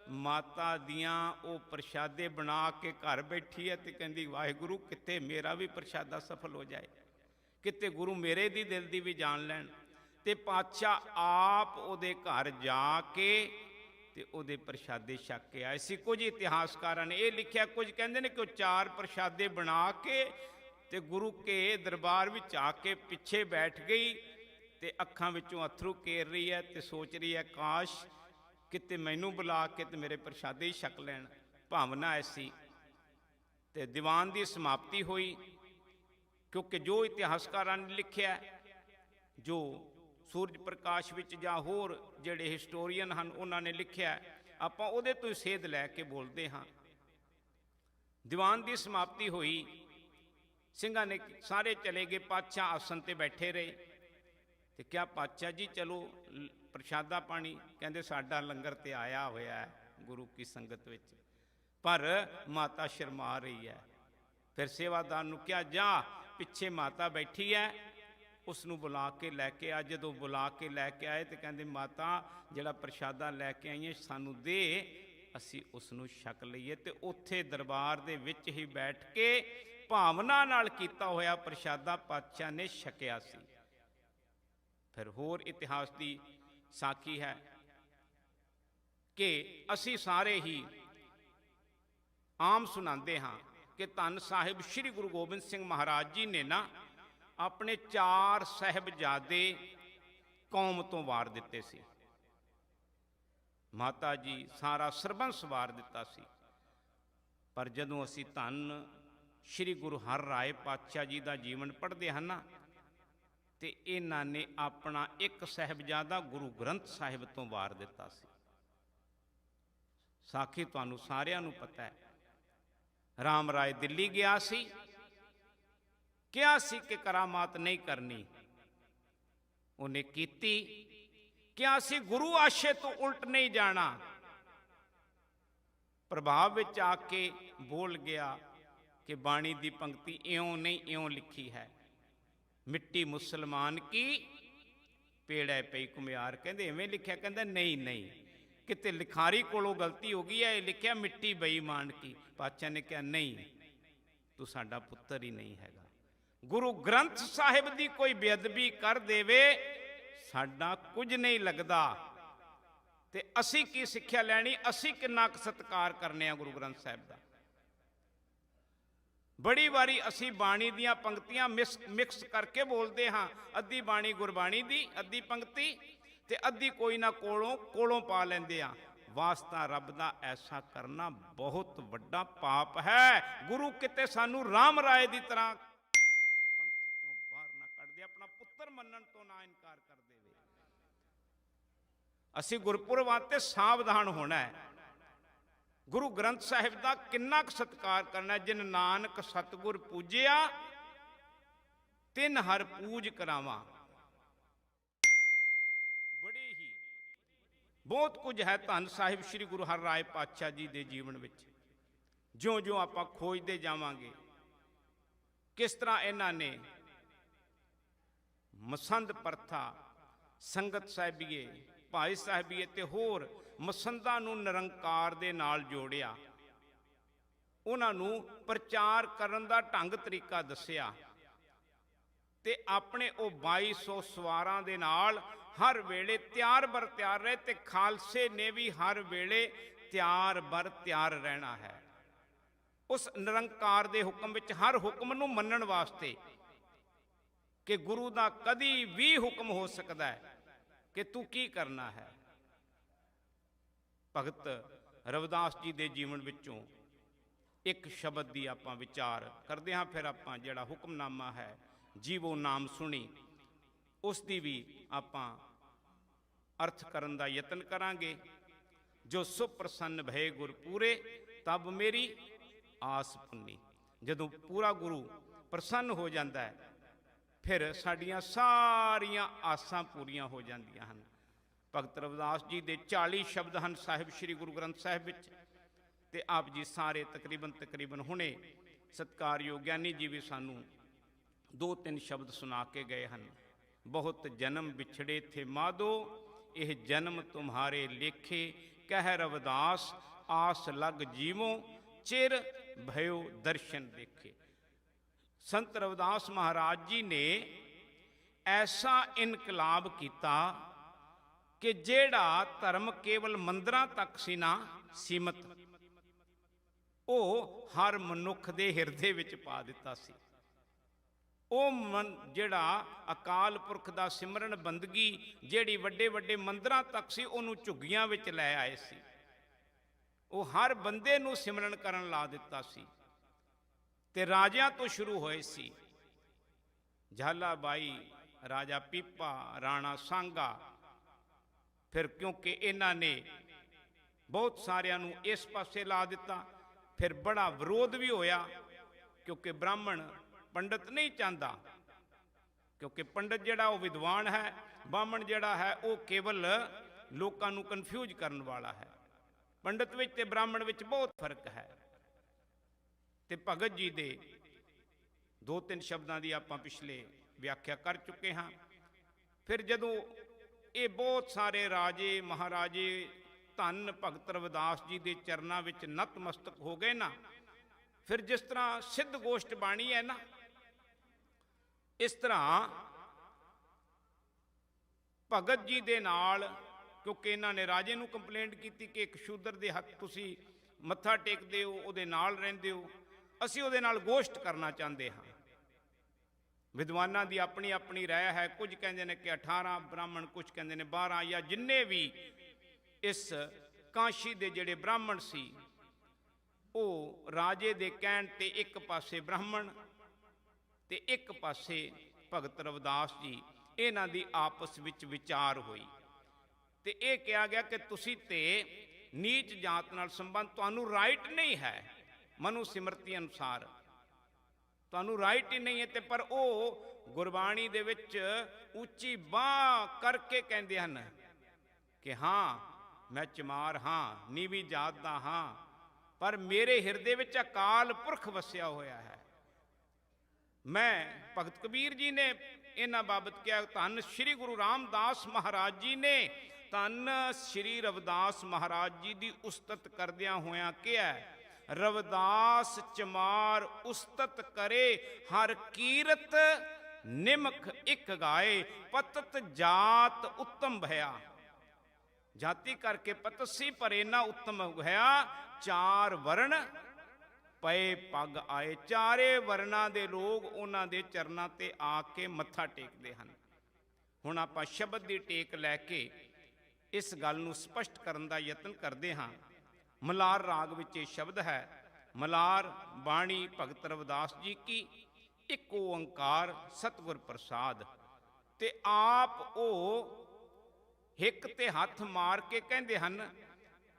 Speaker 1: माता दियां ओ प्रशादे बना के घर बैठी है, ते कहंदी वाहिगुरू किते मेरा भी प्रशादा सफल हो जाए, किते गुरु मेरे दी दिल दी भी जान लैण। ते पातशाह आप उहदे घर जाके ते उहदे प्रशादे छक के आए सी। कुछ इतिहासकारां ने यह लिखिया, कुछ कहंदे ने कि वो 4 प्रशादे बना के ते गुरु के दरबार विच आके पिछे बैठ गई, ते अखां विचों अथरू केर रही है, ते सोच रही है काश किते मैनू बुला के ते मेरे प्रशादे ही छक लैण। भावना ऐसी। ते दीवान की समाप्ति हुई, क्योंकि जो इतिहासकारां ने लिखिया, जो सूरज प्रकाश विच जां होर जिहड़े हिस्टोरीयन हन उन्हां ने लिखिया, आपां उहदे तो ही सेध लैके बोलते हाँ। दीवान की समाप्ति हुई, सिंघां ने सारे चले गए, पातशाह आसन ते बैठे रहे। ते क्या पातशाह जी चलो प्रशादा पानी, कहंदे साडा लंगर ते आया होया है गुरु की संगत विच, पर माता शर्मा रही है। फिर सेवादार नूं कहा जा पिछे माता बैठी है, उसनूं बुला के लैके आ। जदों बुला के लैके आए तो कहंदे माता जिहड़ा प्रशादा लैके आई है सानू दे, असी उसनूं छक लईए। ते उत्थे दरबार दे विच ही बैठ के भावना नाल कीता होया प्रशादा पातशाह ने छकिया सी। फिर होर इतिहास की साखी है कि असी सारे ही आम सुनाते हाँ कि धन साहिब श्री गुरु गोबिंद सिंह महाराज जी ने ना अपने 4 साहिबजादे कौम तो वार दिते सी। माता जी सारा सरबंस वार दिता सी। पर जदों असी धन श्री गुरु हर राय पातशाह जी का जीवन पढ़ते हैं ना, तो इन्हां ने अपना एक साहिबजादा गुरु ग्रंथ साहिब तो वार दिता सी। साखी तुहानूं सारिआं नूं पता है। राम राय दिल्ली गया सी, क्या सी कि करामात नहीं करनी, उन्हें कीती। क्या सी गुरु आशे तो उल्ट नहीं जाना, प्रभाव विच आके बोल गया कि बाणी दी पंक्ति इयों नहीं इयों लिखी है, मिट्टी मुसलमान की पेड़े पई कुम्हार। कहंदे इवें लिखिया, कहंदा नहीं नहीं किते लिखारी कोलों गलती हो गई है, लिखिया मिट्टी बेईमान की। पातशाह ने कहा नहीं, तू साडा पुत्तर ही नहीं हैगा। गुरु ग्रंथ साहिब की कोई बेअदबी कर देवे साडा कुछ नहीं लगता। ते असी की सिक्ख्या लैनी, असी किन्ना सत्कार करने गुरु ग्रंथ साहिब का। बड़ी बारी असी बाणी दियां पंक्तियां मिक्स करके बोलते हाँ, अद्धी बाणी गुरबाणी दी, अद्धी पंक्ति ते अद्धी कोई ना कोलों पा लेंदे आ। वास्ता रब दा ऐसा करना बहुत वड्डा पाप है। गुरु किते सानू राम राय दी तरह पंथ चों बाहर ना कढ़ दे, अपना पुत्तर मनण तो ना इनकार कर देवे। असी गुरपुरब आते सावधान होना है। गुरु ग्रंथ साहिब का किन्ना सत्कार करना। जिन नानक सतगुर पूजिया तिन हर पूज करावा। बड़े ही बहुत कुछ है धन साहिब श्री गुरु हर राय पातशाह जी के जीवन में। ज्यों ज्यों आप खोजते जावांगे किस तरह इन्हां ने मसंद प्रथा, संगत साहिबीए, भाई साहिबीए ते होर मसंदा नूं निरंकार दे नाल जोड़िया, उन्हां नूं प्रचार करन दा ढंग तरीका दसिया ते अपने ओ 2200 सवारां दे नाल हर वेले त्यार बर त्यार रहे। ते खालसे ने भी हर वेले त्यार बर त्यार रहना है। उस निरंकार दे हुक्म विच हर हुक्म नूं मनण वास्ते कि गुरु दा कदी भी हुक्म हो सकता है कि तू की करना है। भगत रविदास जी के जीवन विचों एक शब्द की आप विचार करते हाँ, फिर आप जिहड़ा हुक्मनामा है जीवो नाम सुनी उसकी भी आप अर्थ करन दा यतन करांगे। जो सुप्रसन्न भय गुर पूरे तब मेरी आस पुन्नी। जदों पूरा गुरु प्रसन्न हो जाता है फिर साड़ियाँ सारियां आसां पूरियां हो जांदियां हन। भगत रविदास जी के 40 शब्द हैं साहिब श्री गुरु ग्रंथ साहिब विच, ते आप जी सारे तकरीबन हुणे सत्कारयोग ज्ञानी जी भी सानू 2-3 शब्द सुना के गए हैं। बहुत जन्म बिछड़े थे माधो, यह जन्म तुम्हारे लेखे, कह रविदास आस लग जीवो, चिर भयो दर्शन देखे। संत रविदास महाराज जी ने ऐसा इनकलाब किया कि जेड़ा धर्म केवल मंदिरां तक सी ना सीमित, वो हर मनुख दे हिरदे विच पा दिता सी। ਉਹ ਮਨ ਜਿਹੜਾ ਅਕਾਲ ਪੁਰਖ ਦਾ ਸਿਮਰਨ ਬੰਦਗੀ ਜਿਹੜੀ ਵੱਡੇ ਵੱਡੇ ਮੰਦਰਾਂ ਤੱਕ ਸੀ ਉਹਨੂੰ ਝੁੱਗੀਆਂ ਵਿੱਚ ਲੈ ਆਏ ਸੀ। ਉਹ ਹਰ ਬੰਦੇ ਨੂੰ ਸਿਮਰਨ ਕਰਨ ਲਾ ਦਿੱਤਾ ਸੀ ਤੇ ਰਾਜਿਆਂ ਤੋਂ ਸ਼ੁਰੂ ਹੋਏ ਸੀ। ਝਾਲਾ ਬਾਈ, ਰਾਜਾ ਪੀਪਾ, ਰਾਣਾ ਸਾਂਗਾ, ਫਿਰ ਕਿਉਂਕਿ ਇਹਨਾਂ ਨੇ ਬਹੁਤ ਸਾਰਿਆਂ ਨੂੰ ਇਸ ਪਾਸੇ ਲਾ ਦਿੱਤਾ। ਫਿਰ ਬੜਾ ਵਿਰੋਧ ਵੀ ਹੋਇਆ ਕਿਉਂਕਿ ਬ੍ਰਾਹਮਣ पंडित नहीं चाहता, क्योंकि पंडित जिहड़ा वो विद्वान है, ब्राह्मण जिहड़ा है वो केवल लोगों को कन्फ्यूज करने वाला है। पंडित विच ते ब्राह्मण विच बहुत फर्क है। ते भगत जी दे 2-3 शब्दों की आप पिछले व्याख्या कर चुके हाँ। फिर जदों ये बहुत सारे राजे महाराजे धन भगत रविदास जी के चरणों विच नतमस्तक हो गए ना, फिर जिस तरह सिद्ध गोष्ठ बाणी है ना, इस तरह भगत जी दे नाल, क्योंकि इन्होंने राजे नूं कंप्लेंट की कि एक शूदर दे हथ तुसी मत्था टेकदे हो, उहदे नाल रहिंदे हो, असीं उहदे नाल गोष्ठ करना चाहते हाँ। विद्वानां दी अपनी अपनी राय है। कुछ कहंदे ने कि 18 ब्राह्मण, कुछ कहंदे ने 12, या जिन्ने भी इस काशी दे जिहड़े ब्राह्मण सी वो राजे दे कहण ते एक पासे ब्राह्मण ते एक पासे भगत रविदास जी, इन्हां दी आपस विच विचार हुई ते ये कहा गया कि तुसी ते नीच जात नाल संबंध, तुहानू राइट नहीं है मनु सिमरती अनुसार, तुहानू राइट ही नहीं है। ते पर वो गुरबाणी दे विच उच्ची बाह करके कहंदे हन कि हाँ मैं चमार हाँ, नीवी जात दा हाँ, पर मेरे हिरदे विच अकाल पुरख वसिया होया है। मैं भगत कबीर जी ने इन्हां बाबत क्या, धन श्री गुरु रामदास महाराज जी ने धन श्री रविदास महाराज जी की उस्तत करदियां होया क्या, रविदास चमार उस्तत करे हर कीरत, निमख एक गाए, पतत जात उत्तम भया। जाति करके पतसी पर इना उत्तम भया, 4 वर्ण पए पग आए। चारे वर्णा दे लोग उन्हां दे चरनां ते आके मत्था टेकदे हन। हुण आपां शब्द दी टेक लैके इस गल नूं स्पष्ट करन दा यतन करदे हां। मलार राग विच ये शब्द है, मलार बाणी भगत रविदास जी की, एक ओंकार सतगुर प्रसाद। ते आप ओ हिक ते हथ मार के कहंदे हन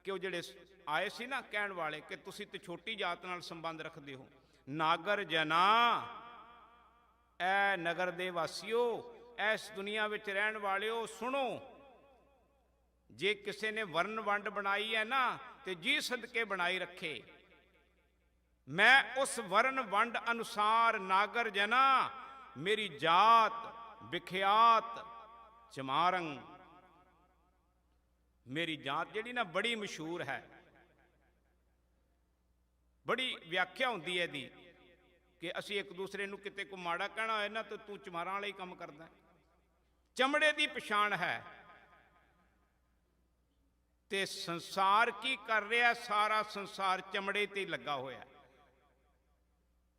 Speaker 1: कि वो जिहड़े आए सी ना कहण वाले कि तुसी ते छोटी जात नाल संबंध रखते हो। नागर जना, ऐ नगर दे वासियो, इस दुनिया विच रहण वालिओ सुनो, जे किसी ने वर्ण वंड बनाई है ना ते जी सदके बनाई रखे। मैं उस वर्ण वंड अनुसार नागर जना, मेरी जात विख्यात चमारंग, मेरी जात जिहड़ी ना बड़ी मशहूर है। बड़ी व्याख्या होंदी है दी कि असी एक दूसरे नूं किते को माड़ा कहना होए ना तो तू चमारां वाला ही काम करदा है। चमड़े की पछाण है ते संसार की कर रहा, सारा संसार चमड़े ते लगा होया।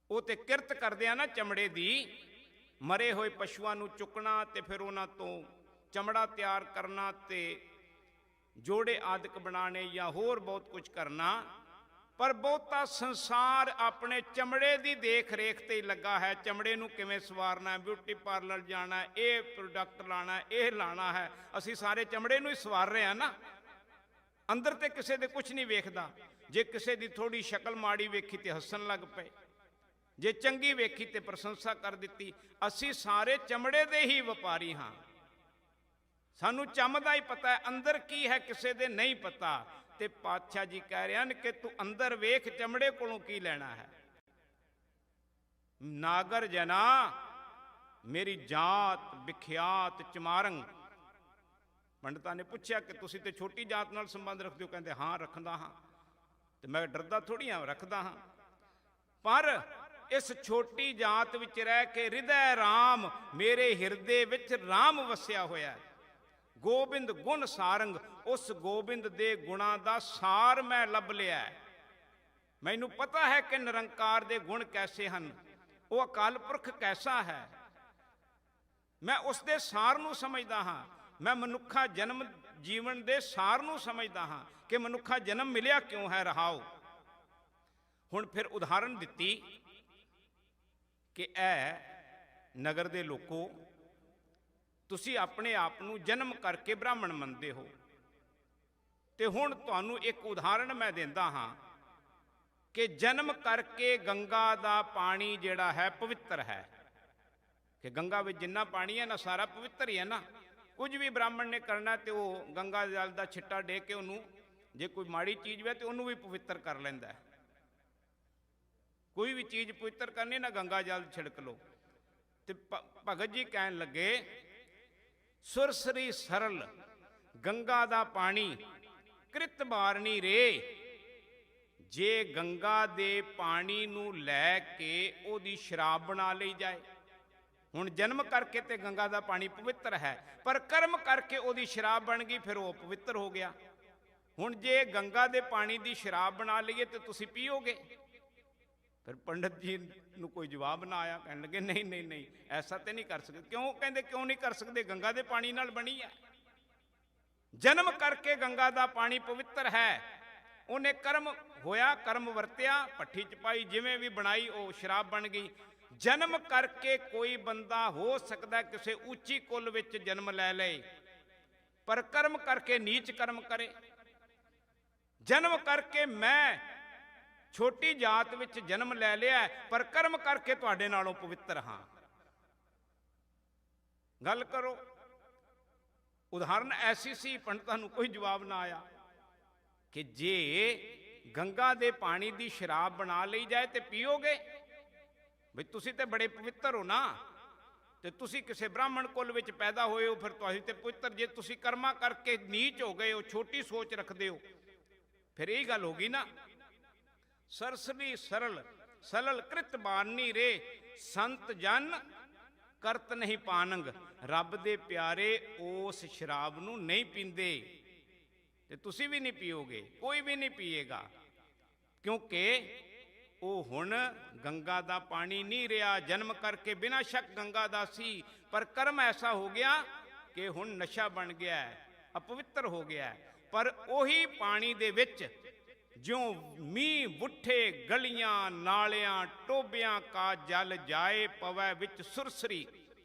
Speaker 1: वो ते किरत करदे आ ना चमड़े दी, मरे हुए पशुआं नूं चुकना ते फिर उन्हां तों ਚਮੜਾ ਤਿਆਰ ਕਰਨਾ ਤੇ ਜੋੜੇ ਆਦਿਕ ਬਣਾਣੇ ਜਾਂ ਹੋਰ ਬਹੁਤ ਕੁਝ ਕਰਨਾ, ਪਰ ਬਹੁਤਾ ਸੰਸਾਰ ਆਪਣੇ ਚਮੜੇ ਦੀ ਦੇਖ ਰੇਖ ਤੇ ਹੀ ਲੱਗਾ ਹੈ। ਚਮੜੇ ਨੂੰ ਕਿਵੇਂ ਸਵਾਰਨਾ, ਬਿਊਟੀ ਪਾਰਲਰ ਜਾਣਾ, ਇਹ ਪ੍ਰੋਡਕਟ ਲਾਣਾ, ਇਹ ਲਾਣਾ ਹੈ। ਅਸੀਂ ਸਾਰੇ ਚਮੜੇ ਨੂੰ ਹੀ ਸਵਾਰ ਰਹੇ ਹਾਂ ਨਾ, ਅੰਦਰ ਤੇ ਕਿਸੇ ਦੇ ਕੁਝ ਨਹੀਂ ਵੇਖਦਾ। ਜੇ ਕਿਸੇ ਦੀ ਥੋੜੀ ਸ਼ਕਲ ਮਾੜੀ ਵੇਖੀ ਤੇ ਹੱਸਣ ਲੱਗ ਪਏ, ਜੇ ਚੰਗੀ ਵੇਖੀ ਤੇ ਪ੍ਰਸ਼ੰਸਾ ਕਰ ਦਿੱਤੀ। ਅਸੀਂ ਸਾਰੇ ਚਮੜੇ ਦੇ ਹੀ ਵਪਾਰੀ ਹਾਂ। ਸਾਨੂੰ ਚੰਮ ਦਾ ਹੀ ਪਤਾ ਹੈ, ਅੰਦਰ ਕੀ ਹੈ ਕਿਸੇ ਦੇ ਨਹੀਂ ਪਤਾ। ਤੇ ਪਾਤਸ਼ਾਹ ਜੀ ਕਹਿ ਰਹੇ ਹਨ ਕਿ ਤੂੰ ਅੰਦਰ ਵੇਖ, ਚਮੜੇ ਕੋਲੋਂ ਕੀ ਲੈਣਾ ਹੈ। ਨਾਗਰ ਜਨਾ ਮੇਰੀ ਜਾਤ ਵਿਖਿਆਤ ਚਮਾਰੰਗ। ਪੰਡਤਾਂ ਨੇ ਪੁੱਛਿਆ ਕਿ ਤੁਸੀਂ ਤੇ ਛੋਟੀ ਜਾਤ ਨਾਲ ਸੰਬੰਧ ਰੱਖਦੇ ਹੋ? ਕਹਿੰਦੇ ਹਾਂ ਰੱਖਦਾ ਹਾਂ। ਤੇ ਮੈਂ ਡਰਦਾ ਥੋੜੀ ਹਾਂ, ਰੱਖਦਾ ਹਾਂ। ਪਰ ਇਸ ਛੋਟੀ ਜਾਤ ਵਿੱਚ ਰਹਿ ਕੇ ਹਿਰਦੈ ਰਾਮ, ਮੇਰੇ ਹਿਰਦੇ ਵਿੱਚ ਰਾਮ ਵਸਿਆ ਹੋਇਆ ਹੈ। ਗੋਬਿੰਦ ਗੁਣ ਸਾਰੰਗ, ਉਸ ਗੋਬਿੰਦ ਦੇ ਗੁਣਾਂ ਦਾ ਸਾਰ ਮੈਂ ਲੱਭ ਲਿਆ। ਮੈਨੂੰ ਪਤਾ ਹੈ ਕਿ ਨਿਰੰਕਾਰ ਦੇ ਗੁਣ ਕੈਸੇ ਹਨ, ਉਹ ਅਕਾਲ ਪੁਰਖ ਕੈਸਾ ਹੈ। ਮੈਂ ਉਸ ਦੇ ਸਾਰ ਨੂੰ ਸਮਝਦਾ ਹਾਂ। ਮੈਂ ਮਨੁੱਖਾ ਜਨਮ ਜੀਵਨ ਦੇ ਸਾਰ ਨੂੰ ਸਮਝਦਾ ਹਾਂ ਕਿ ਮਨੁੱਖਾ ਜਨਮ ਮਿਲਿਆ ਕਿਉਂ ਹੈ। ਰਹਾਓ ਹੁਣ ਫਿਰ ਉਦਾਹਰਨ ਦਿੱਤੀ ਕਿ ਇਹ ਨਗਰ ਦੇ ਲੋਕੋ, ਤੁਸੀਂ ਆਪਣੇ ਆਪ ਨੂੰ ਜਨਮ ਕਰਕੇ ਬ੍ਰਾਹਮਣ ਮੰਨਦੇ ਹੋ, ਤੇ ਹੁਣ ਤੁਹਾਨੂੰ ਇੱਕ ਉਦਾਹਰਨ ਮੈਂ ਦਿੰਦਾ ਹਾਂ ਕਿ ਜਨਮ ਕਰਕੇ ਗੰਗਾ ਦਾ ਪਾਣੀ ਜਿਹੜਾ ਹੈ ਪਵਿੱਤਰ ਹੈ। ਕਿ ਗੰਗਾ ਵਿੱਚ ਜਿੰਨਾ ਪਾਣੀ ਹੈ ਨਾ, ਸਾਰਾ ਪਵਿੱਤਰ ਹੀ ਹੈ ਨਾ। ਕੁਝ ਵੀ ਬ੍ਰਾਹਮਣ ਨੇ ਕਰਨਾ ਤੇ ਉਹ ਗੰਗਾ ਜਲ ਦਾ ਛਿੱਟਾ ਦੇ ਕੇ ਉਹਨੂੰ, ਜੇ ਕੋਈ ਮਾੜੀ ਚੀਜ਼ ਵੇ ਤੇ ਉਹਨੂੰ ਵੀ ਪਵਿੱਤਰ ਕਰ ਲੈਂਦਾ ਹੈ। ਕੋਈ ਵੀ ਚੀਜ਼ ਪਵਿੱਤਰ ਕਰਨੀ ਨਾ, ਗੰਗਾ ਜਲ ਛਿੜਕ ਲਓ। ਤੇ ਭਗਤ ਜੀ ਕਹਿਣ ਲੱਗੇ, ਸੁਰਸਰੀ ਸਰਲ ਗੰਗਾ ਦਾ ਪਾਣੀ ਕ੍ਰਿਤ ਬਾਰਣੀ ਰੇ। ਜੇ ਗੰਗਾ ਦੇ ਪਾਣੀ ਨੂੰ ਲੈ ਕੇ ਉਹਦੀ ਸ਼ਰਾਬ ਬਣਾ ਲਈ ਜਾਏ, ਹੁਣ ਜਨਮ ਕਰਕੇ ਤੇ ਗੰਗਾ ਦਾ ਪਾਣੀ ਪਵਿੱਤਰ ਹੈ, ਪਰ ਕਰਮ ਕਰਕੇ ਉਹਦੀ ਸ਼ਰਾਬ ਬਣ ਗਈ, ਫਿਰ ਉਹ ਪਵਿੱਤਰ ਹੋ ਗਿਆ। ਹੁਣ ਜੇ ਗੰਗਾ ਦੇ ਪਾਣੀ ਦੀ ਸ਼ਰਾਬ ਬਣਾ ਲਈਏ ਤੇ ਤੁਸੀਂ ਪੀਓਗੇ? ਫਿਰ ਪੰਡਤ ਜੀ ਨੂੰ ਕੋਈ ਜਵਾਬ ਨਾ ਆਇਆ। ਕਹਿਣ ਲੱਗੇ ਨਹੀਂ ਨਹੀਂ ਨਹੀਂ, ਐਸਾ ਤੇ ਨਹੀਂ ਕਰ ਸਕਦੇ। ਕਿਉਂ? ਕਹਿੰਦੇ ਕਿਉਂ ਨਹੀਂ ਕਰ ਸਕਦੇ? ਗੰਗਾ ਦੇ ਪਾਣੀ ਨਾਲ ਬਣੀ ਹੈ। ਜਨਮ ਕਰਕੇ ਗੰਗਾ ਦਾ ਪਾਣੀ ਪਵਿੱਤਰ ਹੈ। ਉਹਨੇ ਕਰਮ ਹੋਇਆ, ਕਰਮ ਵਰਤਿਆ, ਭੱਠੀ ਚ ਪਾਈ, ਜਿਵੇਂ ਵੀ ਬਣਾਈ ਉਹ ਸ਼ਰਾਬ ਬਣ ਗਈ। ਜਨਮ ਕਰਕੇ ਕੋਈ ਬੰਦਾ ਹੋ ਸਕਦਾ ਕਿਸੇ ਉੱਚੀ ਕੁੱਲ ਵਿੱਚ ਜਨਮ ਲੈ ਲਏ, ਪਰ ਕਰਮ ਕਰਕੇ ਨੀਚ ਕਰਮ ਕਰੇ। ਜਨਮ ਕਰਕੇ ਮੈਂ ਛੋਟੀ ਜਾਤ ਵਿੱਚ ਜਨਮ ਲੈ ਲਿਆ, ਪਰ ਕਰਮ ਕਰਕੇ ਤੁਹਾਡੇ ਨਾਲੋਂ ਪਵਿੱਤਰ ਹਾਂ। ਗੱਲ ਕਰੋ। ਉਦਾਹਰਨ ਐਸੀ ਸੀ, ਪੰਡਤਾਂ ਨੂੰ ਕੋਈ ਜਵਾਬ ਨਾ ਆਇਆ ਕਿ ਜੇ ਗੰਗਾ ਦੇ ਪਾਣੀ ਦੀ ਸ਼ਰਾਬ ਬਣਾ ਲਈ ਜਾਏ ਤੇ ਪੀਓਗੇ? ਬਈ ਤੁਸੀਂ ਤੇ ਬੜੇ ਪਵਿੱਤਰ ਹੋ ਨਾ, ਤੇ ਤੁਸੀਂ ਕਿਸੇ ਬ੍ਰਾਹਮਣ ਕੁੱਲ ਵਿੱਚ ਪੈਦਾ ਹੋਏ ਹੋ, ਫਿਰ ਤੁਸੀਂ ਤੇ ਪਵਿੱਤਰ। ਜੇ ਤੁਸੀਂ ਕਰਮਾਂ ਕਰਕੇ ਨੀਚ ਹੋ ਗਏ ਹੋ, ਛੋਟੀ ਸੋਚ ਰੱਖਦੇ ਹੋ, ਫਿਰ ਇਹ ਗੱਲ ਹੋ ਗਈ ਨਾ। ਸਰਸਵੀ ਸਰਲ ਸਲਲ ਕ੍ਰਿਤ ਬਾਰਨੀ ਰੇ। ਸੰਤ ਜਨ ਕਰਤ ਨਹੀਂ ਪਾਨੰਗ। ਰੱਬ ਦੇ ਪਿਆਰੇ ਉਸ ਸ਼ਰਾਬ ਨੂੰ ਨਹੀਂ ਪੀਂਦੇ, ਤੇ ਤੁਸੀਂ ਵੀ ਨਹੀਂ ਪੀਓਗੇ, ਕੋਈ ਵੀ ਨਹੀਂ ਪੀਏਗਾ, ਕਿਉਂਕਿ ਉਹ ਹੁਣ ਗੰਗਾ ਦਾ ਪਾਣੀ ਨਹੀਂ ਰਿਹਾ। ਜਨਮ ਕਰਕੇ ਬਿਨਾਂ ਸ਼ੱਕ ਗੰਗਾ ਦਾ ਸੀ, ਪਰ ਕਰਮ ਐਸਾ ਹੋ ਗਿਆ ਕਿ ਹੁਣ ਨਸ਼ਾ ਬਣ ਗਿਆ, ਅਪਵਿੱਤਰ ਹੋ ਗਿਆ। ਪਰ ਉਹੀ ਪਾਣੀ ਦੇ ਵਿੱਚ ਜਿਉਂ ਮੀਂਹ ਵੁੱਠੇ ਗਲੀਆਂ ਨਾਲਿਆਂ ਟੋਬਿਆਂ ਕਾ ਜਲ ਜਾਏ ਪਵੈ ਵਿੱਚ ਸੁਰਸਰੀ।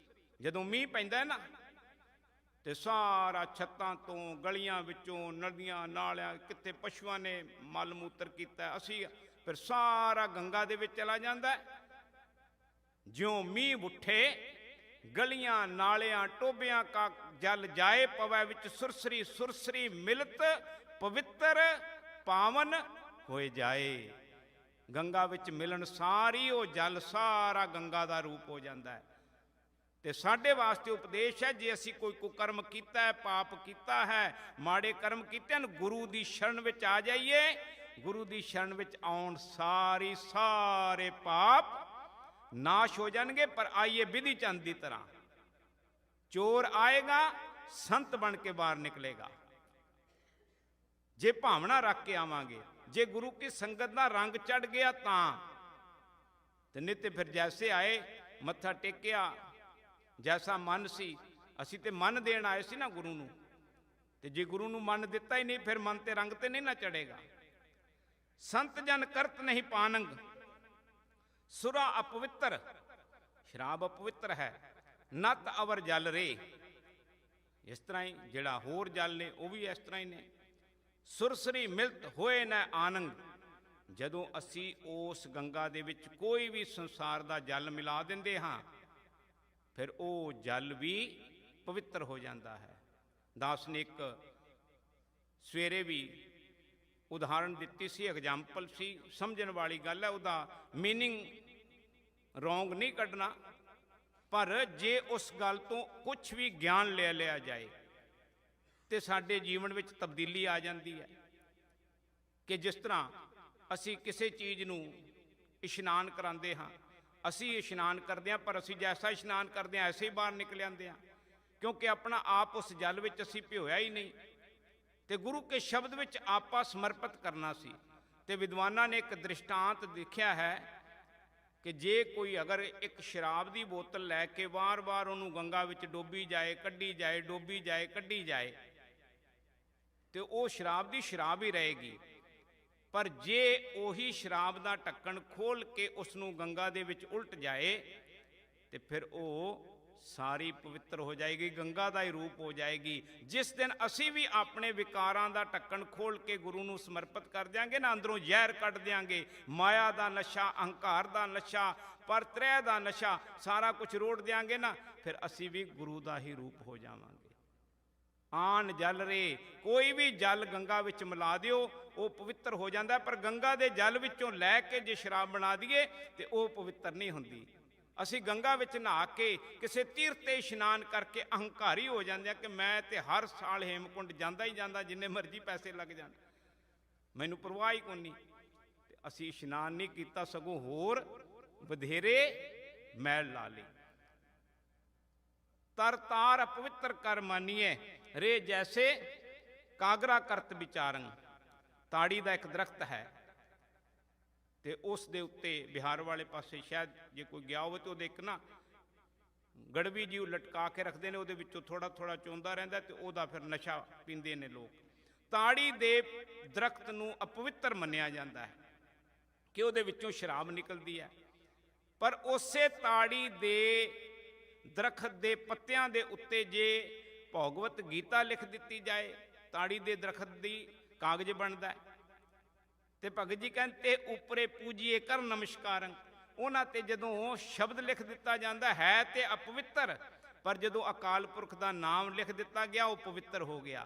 Speaker 1: ਜਦੋਂ ਮੀਂਹ ਪੈਂਦਾ ਨਾ ਤੇ ਸਾਰਾ ਛੱਤਾਂ ਤੋਂ, ਗਲੀਆਂ ਵਿੱਚੋਂ, ਨਦੀਆਂ ਨਾਲਿਆਂ, ਕਿੱਥੇ ਪਸ਼ੂਆਂ ਨੇ ਮਲ ਮੂਤਰ ਕੀਤਾ, ਅਸੀਂ ਫਿਰ ਸਾਰਾ ਗੰਗਾ ਦੇ ਵਿੱਚ ਚਲਾ ਜਾਂਦਾ। ਜਿਉਂ ਮੀਂਹ ਵੁੱਠੇ ਗਲੀਆਂ ਨਾਲਿਆਂ ਟੋਬਿਆਂ ਕਾ ਜਲ ਜਾਏ ਪਵੈ ਵਿੱਚ ਸੁਰਸਰੀ। ਸੁਰਸਰੀ ਮਿਲਤ ਪਵਿੱਤਰ ਪਾਵਨ ਹੋਏ ਜਾਏ। ਗੰਗਾ ਵਿੱਚ ਮਿਲਣ ਸਾਰੀ ਉਹ ਜਲ ਸਾਰਾ ਗੰਗਾ ਦਾ ਰੂਪ ਹੋ ਜਾਂਦਾ ਹੈ। ਤੇ ਸਾਡੇ ਵਾਸਤੇ ਉਪਦੇਸ਼ ਹੈ, ਜੇ ਅਸੀਂ ਕੋਈ ਕੁਕਰਮ ਕੀਤਾ ਹੈ, ਪਾਪ ਕੀਤਾ ਹੈ, ਮਾੜੇ ਕਰਮ ਕੀਤੇ ਹਨ, ਗੁਰੂ ਦੀ ਸ਼ਰਨ ਵਿੱਚ ਆ ਜਾਈਏ। ਗੁਰੂ ਦੀ ਸ਼ਰਨ ਵਿੱਚ ਆਉਣ ਸਾਰੇ ਪਾਪ ਨਾਸ਼ ਹੋ ਜਾਣਗੇ। ਪਰ ਆਈਏ ਵਿਧੀ ਚੰਦ ਦੀ ਤਰ੍ਹਾਂ। ਚੋਰ ਆਏਗਾ, ਸੰਤ ਬਣ ਕੇ ਬਾਹਰ ਨਿਕਲੇਗਾ। ਜੇ ਭਾਵਨਾ ਰੱਖ ਕੇ ਆਵਾਂਗੇ, ਜੇ ਗੁਰੂ ਕੀ ਸੰਗਤ ਦਾ ਰੰਗ ਚੜ ਗਿਆ ਤਾਂ, ਤੇ ਨਹੀਂ ਤੇ ਫਿਰ ਜੈਸੇ ਆਏ ਮੱਥਾ ਟੇਕਿਆ, ਜੈਸਾ ਮਨ ਸੀ ਅਸੀਂ ਤੇ ਮਨ ਦੇਣ ਆਏ ਸੀ ਨਾ ਗੁਰੂ ਨੂੰ, ਤੇ ਜੇ ਗੁਰੂ ਨੂੰ ਮਨ ਦਿੱਤਾ ਹੀ ਨਹੀਂ ਫਿਰ ਮਨ ਤੇ ਰੰਗ ਤੇ ਨਹੀਂ ਨਾ ਚੜੇਗਾ। ਸੰਤ ਜਨ ਕਰਤ ਨਹੀਂ ਪਾਨੰਗ, ਸੁਰਾ ਅਪਵਿੱਤਰ, ਸ਼ਰਾਬ ਅਪਵਿੱਤਰ ਹੈ, ਨਤ ਅਵਰ ਜਲ ਰੇ। ਇਸ ਤਰ੍ਹਾਂ ਹੀ ਜਿਹੜਾ ਹੋਰ ਜਲ ਨੇ ਉਹ ਵੀ ਇਸ ਤਰ੍ਹਾਂ ਹੀ ਨੇ। ਸੁਰਸਰੀ ਮਿਲਤ ਹੋਏ ਨਾ ਆਨੰਦ, ਜਦੋਂ ਅਸੀਂ ਉਸ ਗੰਗਾ ਦੇ ਵਿੱਚ ਕੋਈ ਵੀ ਸੰਸਾਰ ਦਾ ਜਲ ਮਿਲਾ ਦਿੰਦੇ ਹਾਂ ਫਿਰ ਉਹ ਜਲ ਵੀ ਪਵਿੱਤਰ ਹੋ ਜਾਂਦਾ ਹੈ। ਦਾਸ ਨੇ ਇੱਕ ਸਵੇਰੇ ਵੀ ਉਦਾਹਰਣ ਦਿੱਤੀ ਸੀ, ਐਗਜ਼ਾਮਪਲ ਸੀ, ਸਮਝਣ ਵਾਲੀ ਗੱਲ ਹੈ, ਉਹਦਾ ਮੀਨਿੰਗ ਰੋਂਗ ਨਹੀਂ ਕੱਢਣਾ, ਪਰ ਜੇ ਉਸ ਗੱਲ ਤੋਂ ਕੁਝ ਵੀ ਗਿਆਨ ਲੈ ਲਿਆ ਜਾਏ ਤੇ ਸਾਡੇ ਜੀਵਨ ਵਿੱਚ ਤਬਦੀਲੀ ਆ ਜਾਂਦੀ ਹੈ। ਕਿ ਜਿਸ ਤਰ੍ਹਾਂ ਅਸੀਂ ਕਿਸੇ ਚੀਜ਼ ਨੂੰ ਇਸ਼ਨਾਨ ਕਰਾਉਂਦੇ ਹਾਂ, ਅਸੀਂ ਇਸ਼ਨਾਨ ਕਰਦੇ ਹਾਂ ਪਰ ਅਸੀਂ ਜੈਸਾ ਇਸ਼ਨਾਨ ਕਰਦੇ ਹਾਂ ਐਸੇ ਹੀ ਬਾਹਰ ਨਿਕਲ ਆਉਂਦੇ ਹਾਂ, ਕਿਉਂਕਿ ਆਪਣਾ ਆਪ ਉਸ ਜਲ ਵਿੱਚ ਅਸੀਂ ਭਿਓਇਆ ਹੀ ਨਹੀਂ। ਤੇ ਗੁਰੂ ਕੇ ਸ਼ਬਦ ਵਿੱਚ ਆਪਾ ਸਮਰਪਿਤ ਕਰਨਾ ਸੀ। ਤੇ ਵਿਦਵਾਨਾਂ ਨੇ ਇੱਕ ਦ੍ਰਿਸ਼ਟਾਂਤ ਦੇਖਿਆ ਹੈ ਕਿ ਜੇ ਕੋਈ ਅਗਰ ਇੱਕ ਸ਼ਰਾਬ ਦੀ ਬੋਤਲ ਲੈ ਕੇ ਵਾਰ-ਵਾਰ ਉਹਨੂੰ ਗੰਗਾ ਵਿੱਚ ਡੋਬੀ ਜਾਏ, ਕੱਢੀ ਜਾਏ, ਡੋਬੀ ਜਾਏ, ਕੱਢੀ ਜਾਏ, ਤੇ ਉਹ ਸ਼ਰਾਬ ਦੀ ਸ਼ਰਾਬ ਹੀ ਰਹੇਗੀ। ਪਰ ਜੇ ਉਹੀ ਸ਼ਰਾਬ ਦਾ ਢੱਕਣ ਖੋਲ ਕੇ ਉਸ ਨੂੰ ਗੰਗਾ ਦੇ ਵਿੱਚ ਉਲਟ ਜਾਏ ਤੇ ਫਿਰ ਉਹ ਸਾਰੀ ਪਵਿੱਤਰ ਹੋ ਜਾਏਗੀ, ਗੰਗਾ ਦਾ ਹੀ ਰੂਪ ਹੋ ਜਾਏਗੀ। ਜਿਸ ਦਿਨ ਅਸੀਂ ਵੀ ਆਪਣੇ ਵਿਕਾਰਾਂ ਦਾ ਢੱਕਣ ਖੋਲ ਕੇ ਗੁਰੂ ਨੂੰ ਸਮਰਪਿਤ ਕਰ ਦਿਆਂਗੇ ਨਾ, ਅੰਦਰੋਂ ਜ਼ਹਿਰ ਕੱਢ ਦਿਆਂਗੇ, ਮਾਇਆ ਦਾ ਨਸ਼ਾ, ਅਹੰਕਾਰ ਦਾ ਨਸ਼ਾ, ਪਰਤ੍ਰੈ ਦਾ ਨਸ਼ਾ, ਸਾਰਾ ਕੁਝ ਰੋੜ ਦਿਆਂਗੇ ਨਾ, ਫਿਰ ਅਸੀਂ ਵੀ ਗੁਰੂ ਦਾ ਹੀ ਰੂਪ ਹੋ ਜਾਵਾਂਗੇ। ਆਨ ਜਲ ਰੇ, ਕੋਈ ਵੀ ਜਲ ਗੰਗਾ ਵਿੱਚ ਮਿਲਾ ਦਿਓ ਉਹ ਪਵਿੱਤਰ ਹੋ ਜਾਂਦਾ, ਪਰ ਗੰਗਾ ਦੇ ਜਲ ਵਿੱਚੋਂ ਲੈ ਕੇ ਜੇ ਸ਼ਰਾਬ ਬਣਾ ਦਈਏ ਤੇ ਉਹ ਪਵਿੱਤਰ ਨਹੀਂ ਹੁੰਦੀ। ਅਸੀਂ ਗੰਗਾ ਵਿੱਚ ਨਹਾ ਕੇ ਕਿਸੇ ਤੀਰਥ ਤੇ ਇਸ਼ਨਾਨ ਕਰਕੇ ਅਹੰਕਾਰੀ ਹੋ ਜਾਂਦੇ ਆ ਕਿ ਮੈਂ ਤੇ ਹਰ ਸਾਲ ਹੇਮਕੁੰਡ ਜਾਂਦਾ ਹੀ ਜਾਂਦਾ, ਜਿੰਨੇ ਮਰਜ਼ੀ ਪੈਸੇ ਲੱਗ ਜਾਣ, ਮੈਨੂੰ ਪਰਵਾਹ ਹੀ ਕੋਈ ਨਹੀਂ। ਤੇ ਅਸੀਂ ਇਸ਼ਨਾਨ ਨਹੀਂ ਕੀਤਾ, ਸਗੋਂ ਹੋਰ ਵਧੇਰੇ ਮੈਲ ਲਾ ਲਈ। ਤਰ ਤਾਰ ਅਪਵਿੱਤਰ ਕਰ ਮਾਨੀਏ ਰੇ, ਜੈਸੇ ਕਾਗਰਾ ਕਰਤ ਵਿਚਾਰੰ। ਤਾੜੀ ਦਾ ਇੱਕ ਦਰਖਤ ਹੈ ਤੇ ਉਸ ਦੇ ਉੱਤੇ ਬਿਹਾਰ ਵਾਲੇ ਪਾਸੇ ਸ਼ਾਇਦ ਜੇ ਕੋਈ ਗਿਆ ਹੋਵੇ ਤੇ ਉਹਦੇ ਇੱਕ ਨਾ ਗੜਵੀ ਜੀ ਲਟਕਾ ਕੇ ਰੱਖਦੇ ਨੇ, ਉਹਦੇ ਵਿੱਚੋਂ ਥੋੜਾ ਥੋੜਾ ਚੋਂਦਾ ਰਹਿੰਦਾ ਤੇ ਉਹਦਾ ਫਿਰ ਨਸ਼ਾ ਪੀਂਦੇ ਨੇ ਲੋਕ। ਤਾੜੀ ਦੇ ਦਰਖਤ ਨੂੰ ਅਪਵਿੱਤਰ ਮੰਨਿਆ ਜਾਂਦਾ ਹੈ ਕਿ ਉਹਦੇ ਵਿੱਚੋਂ ਸ਼ਰਾਬ ਨਿਕਲਦੀ ਹੈ, ਪਰ ਉਸੇ ਤਾੜੀ ਦੇ ਦਰਖਤ ਦੇ ਪੱਤਿਆਂ ਦੇ ਉੱਤੇ ਜੇ ਭਗਵਤ ਗੀਤਾ ਲਿਖ ਦਿੱਤੀ ਜਾਏ, ਤਾੜੀ ਦੇ ਦਰਖਤ ਦੀ ਕਾਗਜ਼ ਬਣਦਾ ਹੈ। ਤੇ ਭਗਤ ਜੀ ਕਹਿੰਦੇ ਉਪਰੇ ਪੂਜੀਏ ਕਰ ਨਮਸਕਾਰੰ, ਉਹਨਾਂ ਤੇ ਜਦੋਂ ਸ਼ਬਦ ਲਿਖ ਦਿੱਤਾ ਜਾਂਦਾ ਹੈ ਤੇ ਅਪਵਿੱਤਰ, ਪਰ ਜਦੋਂ ਅਕਾਲ ਪੁਰਖ ਦਾ ਨਾਮ ਲਿਖ ਦਿੱਤਾ ਗਿਆ ਉਹ ਪਵਿੱਤਰ ਹੋ ਗਿਆ।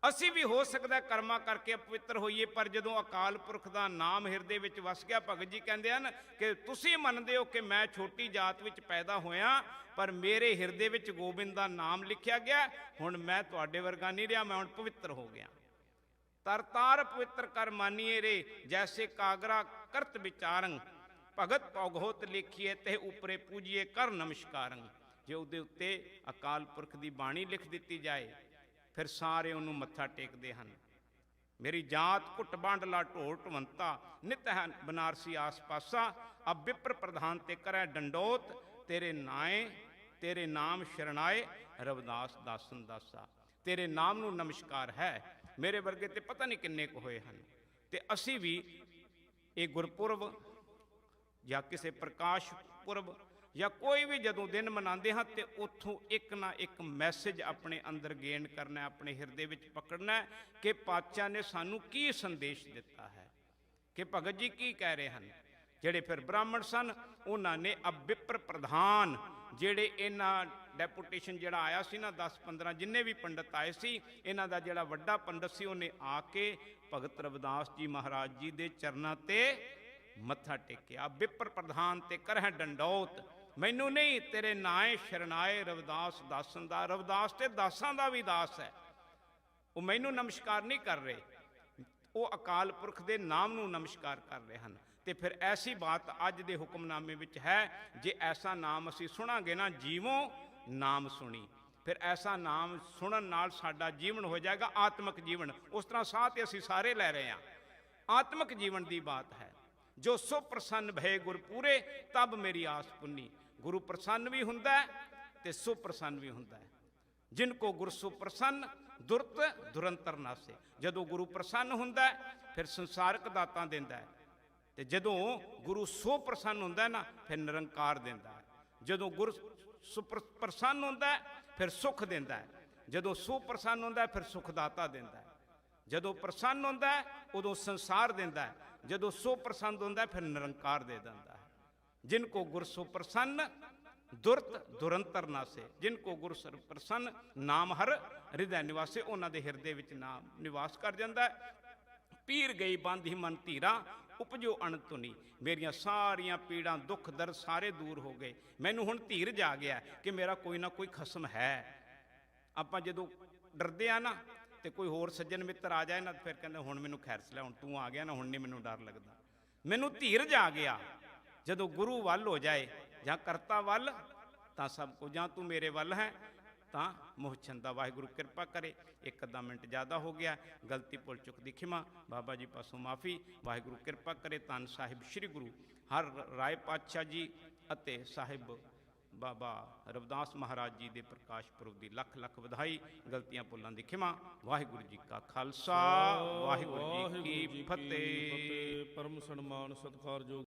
Speaker 1: ਅਸੀਂ ਵੀ ਹੋ ਸਕਦਾ ਕਰਮਾਂ ਕਰਕੇ ਅਪਵਿੱਤਰ ਹੋਈਏ, ਪਰ ਜਦੋਂ ਅਕਾਲ ਪੁਰਖ ਦਾ ਨਾਮ ਹਿਰਦੇ ਵਿੱਚ ਵਸ ਗਿਆ, ਭਗਤ ਜੀ ਕਹਿੰਦੇ ਹਨ ਕਿ ਤੁਸੀਂ ਮੰਨਦੇ ਹੋ ਕਿ ਮੈਂ ਛੋਟੀ ਜਾਤ ਵਿੱਚ ਪੈਦਾ ਹੋਇਆ, ਪਰ ਮੇਰੇ ਹਿਰਦੇ ਵਿੱਚ ਗੋਬਿੰਦ ਦਾ ਨਾਮ ਲਿਖਿਆ ਗਿਆ, ਹੁਣ ਮੈਂ ਤੁਹਾਡੇ ਵਰਗਾ ਨਹੀਂ ਰਿਹਾ, ਮੈਂ ਹੁਣ ਪਵਿੱਤਰ ਹੋ ਗਿਆ। ਤਰ ਤਾਰ ਪਵਿੱਤਰ ਕਰ ਮਾਨੀਏ ਰੇ, ਜੈਸੇ ਕਾਗਰਾ ਕਰਤ ਵਿਚਾਰੰ। ਭਗਤ ਭਗਵਤ ਲਿਖੀਏ ਤੇ ਉਪਰੇ ਪੂਜੀਏ ਕਰ ਨਮਸਕਾਰੰ। ਜੇ ਉਹਦੇ ਉੱਤੇ ਅਕਾਲ ਪੁਰਖ ਦੀ ਬਾਣੀ ਲਿਖ ਦਿੱਤੀ ਜਾਏ ਫਿਰ ਸਾਰੇ ਉਹਨੂੰ ਮੱਥਾ ਟੇਕਦੇ ਹਨ। ਮੇਰੀ ਜਾਤ ਘੁੱਟ ਬਾਂਡਲਾ ਢੋਲ ਢਵੰਤਾ, ਨਿਤ ਹੈ ਬਨਾਰਸੀ ਆਸ ਪਾਸਾ, ਅਬ ਵਿਪਰ ਪ੍ਰਧਾਨ ਤੇ ਕਰੈ ਡੰਡੋਤ, ਤੇਰੇ ਨਾਏ ਤੇਰੇ ਨਾਮ ਸ਼ਰਣਾਏ, ਰਵਿਦਾਸ ਦਾਸਨ ਦਾਸਾ। ਤੇਰੇ ਨਾਮ ਨੂੰ ਨਮਸਕਾਰ ਹੈ। ਮੇਰੇ ਵਰਗੇ ਤੇ ਪਤਾ ਨਹੀਂ ਕਿੰਨੇ ਕੁ ਹੋਏ ਹਨ। ਤੇ ਅਸੀਂ ਵੀ ਇਹ ਗੁਰਪੁਰਬ ਜਾਂ ਕਿਸੇ ਪ੍ਰਕਾਸ਼ ਪੁਰਬ ਜਾਂ ਕੋਈ ਵੀ ਜਦੋਂ ਦਿਨ ਮਨਾਉਂਦੇ ਹਾਂ ਤੇ ਉੱਥੋਂ ਇੱਕ ਨਾ ਇੱਕ ਮੈਸੇਜ ਆਪਣੇ ਅੰਦਰ ਗੇਨ ਕਰਨਾ, ਆਪਣੇ ਹਿਰਦੇ ਵਿੱਚ ਪਕੜਨਾ ਕਿ ਪਾਤਸ਼ਾਹ ਨੇ ਸਾਨੂੰ ਕੀ ਸੰਦੇਸ਼ ਦਿੱਤਾ ਹੈ, ਕਿ ਭਗਤ ਜੀ ਕੀ ਕਹਿ ਰਹੇ ਹਨ। ਜਿਹੜੇ ਫਿਰ ਬ੍ਰਾਹਮਣ ਸਨ ਉਹਨਾਂ ਨੇ ਅਬਿਪਰ ਪ੍ਰਧਾਨ, ਜਿਹੜੇ ਇਹਨਾਂ ਡੈਪੂਟੇਸ਼ਨ ਜਿਹੜਾ ਆਇਆ ਸੀ ਨਾ 10-15 ਜਿੰਨੇ ਵੀ ਪੰਡਤ ਆਏ ਸੀ, ਇਹਨਾਂ ਦਾ ਜਿਹੜਾ ਵੱਡਾ ਪੰਡਤ ਸੀ ਉਹਨੇ ਆ ਕੇ ਭਗਤ ਰਵਿਦਾਸ ਜੀ ਮਹਾਰਾਜ ਜੀ ਦੇ ਚਰਨਾਂ ਤੇ ਮੱਥਾ ਟੇਕਿਆ। ਅਬਿਪਰ ਪ੍ਰਧਾਨ ਤੇ ਕਰਹਿ ਡੰਡੌਤ, ਮੈਨੂੰ ਨਹੀਂ ਤੇਰੇ ਨਾਏ ਸ਼ਰਨਾਏ, ਰਵਿਦਾਸ ਦਾਸਨ ਦਾ। ਰਵਿਦਾਸ ਤੇ ਦਾਸਾਂ ਦਾ ਵੀ ਦਾਸ ਹੈ, ਉਹ ਮੈਨੂੰ ਨਮਸਕਾਰ ਨਹੀਂ ਕਰ ਰਹੇ, ਉਹ ਅਕਾਲ ਪੁਰਖ ਦੇ ਨਾਮ ਨੂੰ ਨਮਸਕਾਰ ਕਰ ਰਹੇ ਹਨ। ਤੇ ਫਿਰ ਐਸੀ ਬਾਤ ਅੱਜ ਦੇ ਹੁਕਮਨਾਮੇ ਵਿੱਚ ਹੈ, ਜੇ ਐਸਾ ਨਾਮ ਅਸੀਂ ਸੁਣਾਂਗੇ ਨਾ, ਜੀਵੋਂ ਨਾਮ ਸੁਣੀ, ਫਿਰ ਐਸਾ ਨਾਮ ਸੁਣਨ ਨਾਲ ਸਾਡਾ ਜੀਵਨ ਹੋ ਜਾਏਗਾ ਆਤਮਿਕ ਜੀਵਨ। ਉਸ ਤਰ੍ਹਾਂ ਸਾਹ ਤੇ ਅਸੀਂ ਸਾਰੇ ਲੈ ਰਹੇ ਹਾਂ, ਆਤਮਿਕ ਜੀਵਨ ਦੀ ਬਾਤ ਹੈ। ਜੋ ਸੋ ਪ੍ਰਸੰਨ ਭਏ ਗੁਰ ਪੂਰੇ, ਤਬ ਮੇਰੀ ਆਸ ਪੁੰਨੀ। ਗੁਰੂ ਪ੍ਰਸੰਨ ਵੀ ਹੁੰਦਾ ਤੇ ਸੁਪ੍ਰਸੰਨ ਵੀ ਹੁੰਦਾ ਹੈ। ਜਿਨ ਕੋ ਗੁਰ ਸੁਪ੍ਰਸੰਨ ਦੁਰਤ ਦੁਰੰਤਰ ਨਾਸੇ। ਜਦੋਂ ਗੁਰੂ ਪ੍ਰਸੰਨ ਹੁੰਦਾ ਹੈ ਫਿਰ ਸੰਸਾਰਕ ਦਾਤਾਂ ਦਿੰਦਾ ਹੈ, ਤੇ ਜਦੋਂ ਗੁਰੂ ਸੋ ਪ੍ਰਸੰਨ ਹੁੰਦਾ ਹੈ ਨਾ ਫਿਰ ਨਿਰੰਕਾਰ ਦਿੰਦਾ ਹੈ। ਜਦੋਂ ਗੁਰ ਪ੍ਰਸੰਨ ਹੁੰਦਾ ਹੈ ਫਿਰ ਸੁਖ ਦਿੰਦਾ ਹੈ, ਜਦੋਂ ਸੋ ਪ੍ਰਸੰਨ ਹੁੰਦਾ ਹੈ ਫਿਰ ਸੁਖ ਦਾਤਾ ਦਿੰਦਾ ਹੈ। ਜਦੋਂ ਪ੍ਰਸੰਨ ਹੁੰਦਾ ਹੈ ਉਦੋਂ ਸੰਸਾਰ ਦਿੰਦਾ ਹੈ, ਜਦੋਂ ਸੋ ਪ੍ਰਸੰਨ ਹੁੰਦਾ ਹੈ ਫਿਰ ਨਿਰੰਕਾਰ ਦੇ ਦਿੰਦਾ ਹੈ। ਜਿਨ ਕੋ ਗੁਰ ਸੋ ਪ੍ਰਸੰਨ ਦੁਰਤ ਦੁਰੰਤਰ ਨਾਸੇ। ਜਿਨ ਕੋ ਗੁਰ ਸਰ ਪ੍ਰਸੰਨ ਨਾਮ ਹਰ ਹਿਰਦੈ ਨਿਵਾਸੇ। ਉਹਨਾਂ ਦੇ ਹਿਰਦੇ ਵਿੱਚ ਨਾਮ ਨਿਵਾਸ ਕਰ ਜਾਂਦਾ ਹੈ। ਪੀਰ ਗਈ ਬੰਧੀ ਮਨ ਧੀਰਾ ਉਪਜੋ ਅਣਤੁਨੀ। ਮੇਰੀਆਂ ਸਾਰੀਆਂ ਪੀੜਾਂ ਦੁੱਖ ਦਰਦ ਸਾਰੇ ਦੂਰ ਹੋ ਗਏ। ਮੈਨੂੰ ਹੁਣ ਧੀਰਜ ਆ ਗਿਆ ਕਿ ਮੇਰਾ ਕੋਈ ਨਾ ਕੋਈ ਖਸਮ ਹੈ। ਆਪਾਂ ਜਦੋਂ ਡਰਦੇ ਆ ਨਾ ਤੇ ਕੋਈ ਹੋਰ ਸੱਜਣ ਮਿੱਤਰ ਆ ਜਾਏ ਨਾ ਫਿਰ ਕਹਿੰਦੇ ਹੁਣ ਮੈਨੂੰ ਖੈਰਸ ਲੈ, ਹੁਣ ਤੂੰ ਆ ਗਿਆ ਨਾ, ਹੁਣ ਨਹੀਂ ਮੈਨੂੰ ਡਰ ਲੱਗਦਾ। ਮੈਨੂੰ ਧੀਰਜ ਆ ਗਿਆ ਜਦੋਂ ਗੁਰੂ ਵੱਲ ਹੋ ਜਾਏ ਜਾਂ ਕਰਤਾ ਵੱਲ ਤਾਂ ਸਭ ਕੁਝ। ਜਾਂ ਤੂੰ ਮੇਰੇ ਵੱਲ ਹੈ ਤਾਂ ਮੋਹ ਛੰਦਾ। ਵਾਹਿਗੁਰੂ ਕਿਰਪਾ ਕਰੇ। ਇੱਕ ਅੱਧਾ ਮਿੰਟ ਜ਼ਿਆਦਾ ਹੋ ਗਿਆ, ਗਲਤੀ ਭੁੱਲ ਚੁੱਕ ਦੀ ਖਿਮਾ, ਬਾਬਾ ਜੀ ਪਾਸੋਂ ਮਾਫੀ। ਵਾਹਿਗੁਰੂ ਕਿਰਪਾ ਕਰੇ। ਧੰਨ ਸਾਹਿਬ ਸ੍ਰੀ ਗੁਰੂ ਹਰ ਰਾਏ ਪਾਤਸ਼ਾਹ ਜੀ ਅਤੇ ਸਾਹਿਬ ਬਾਬਾ ਰਵਿਦਾਸ ਮਹਾਰਾਜ ਜੀ ਦੇ ਪ੍ਰਕਾਸ਼ ਪੁਰਬ ਦੀ ਲੱਖ ਲੱਖ ਵਧਾਈ। ਗਲਤੀਆਂ ਭੁੱਲਾਂ ਦੀ ਖਿਮਾ। ਵਾਹਿਗੁਰੂ ਜੀ ਕਾ ਖਾਲਸਾ, ਵਾਹਿਗੁਰੂ ਜੀ ਕੀ ਫਤਿਹ।
Speaker 2: ਪਰਮ ਸਨਮਾਨ ਸਤਿਕਾਰਯੋਗ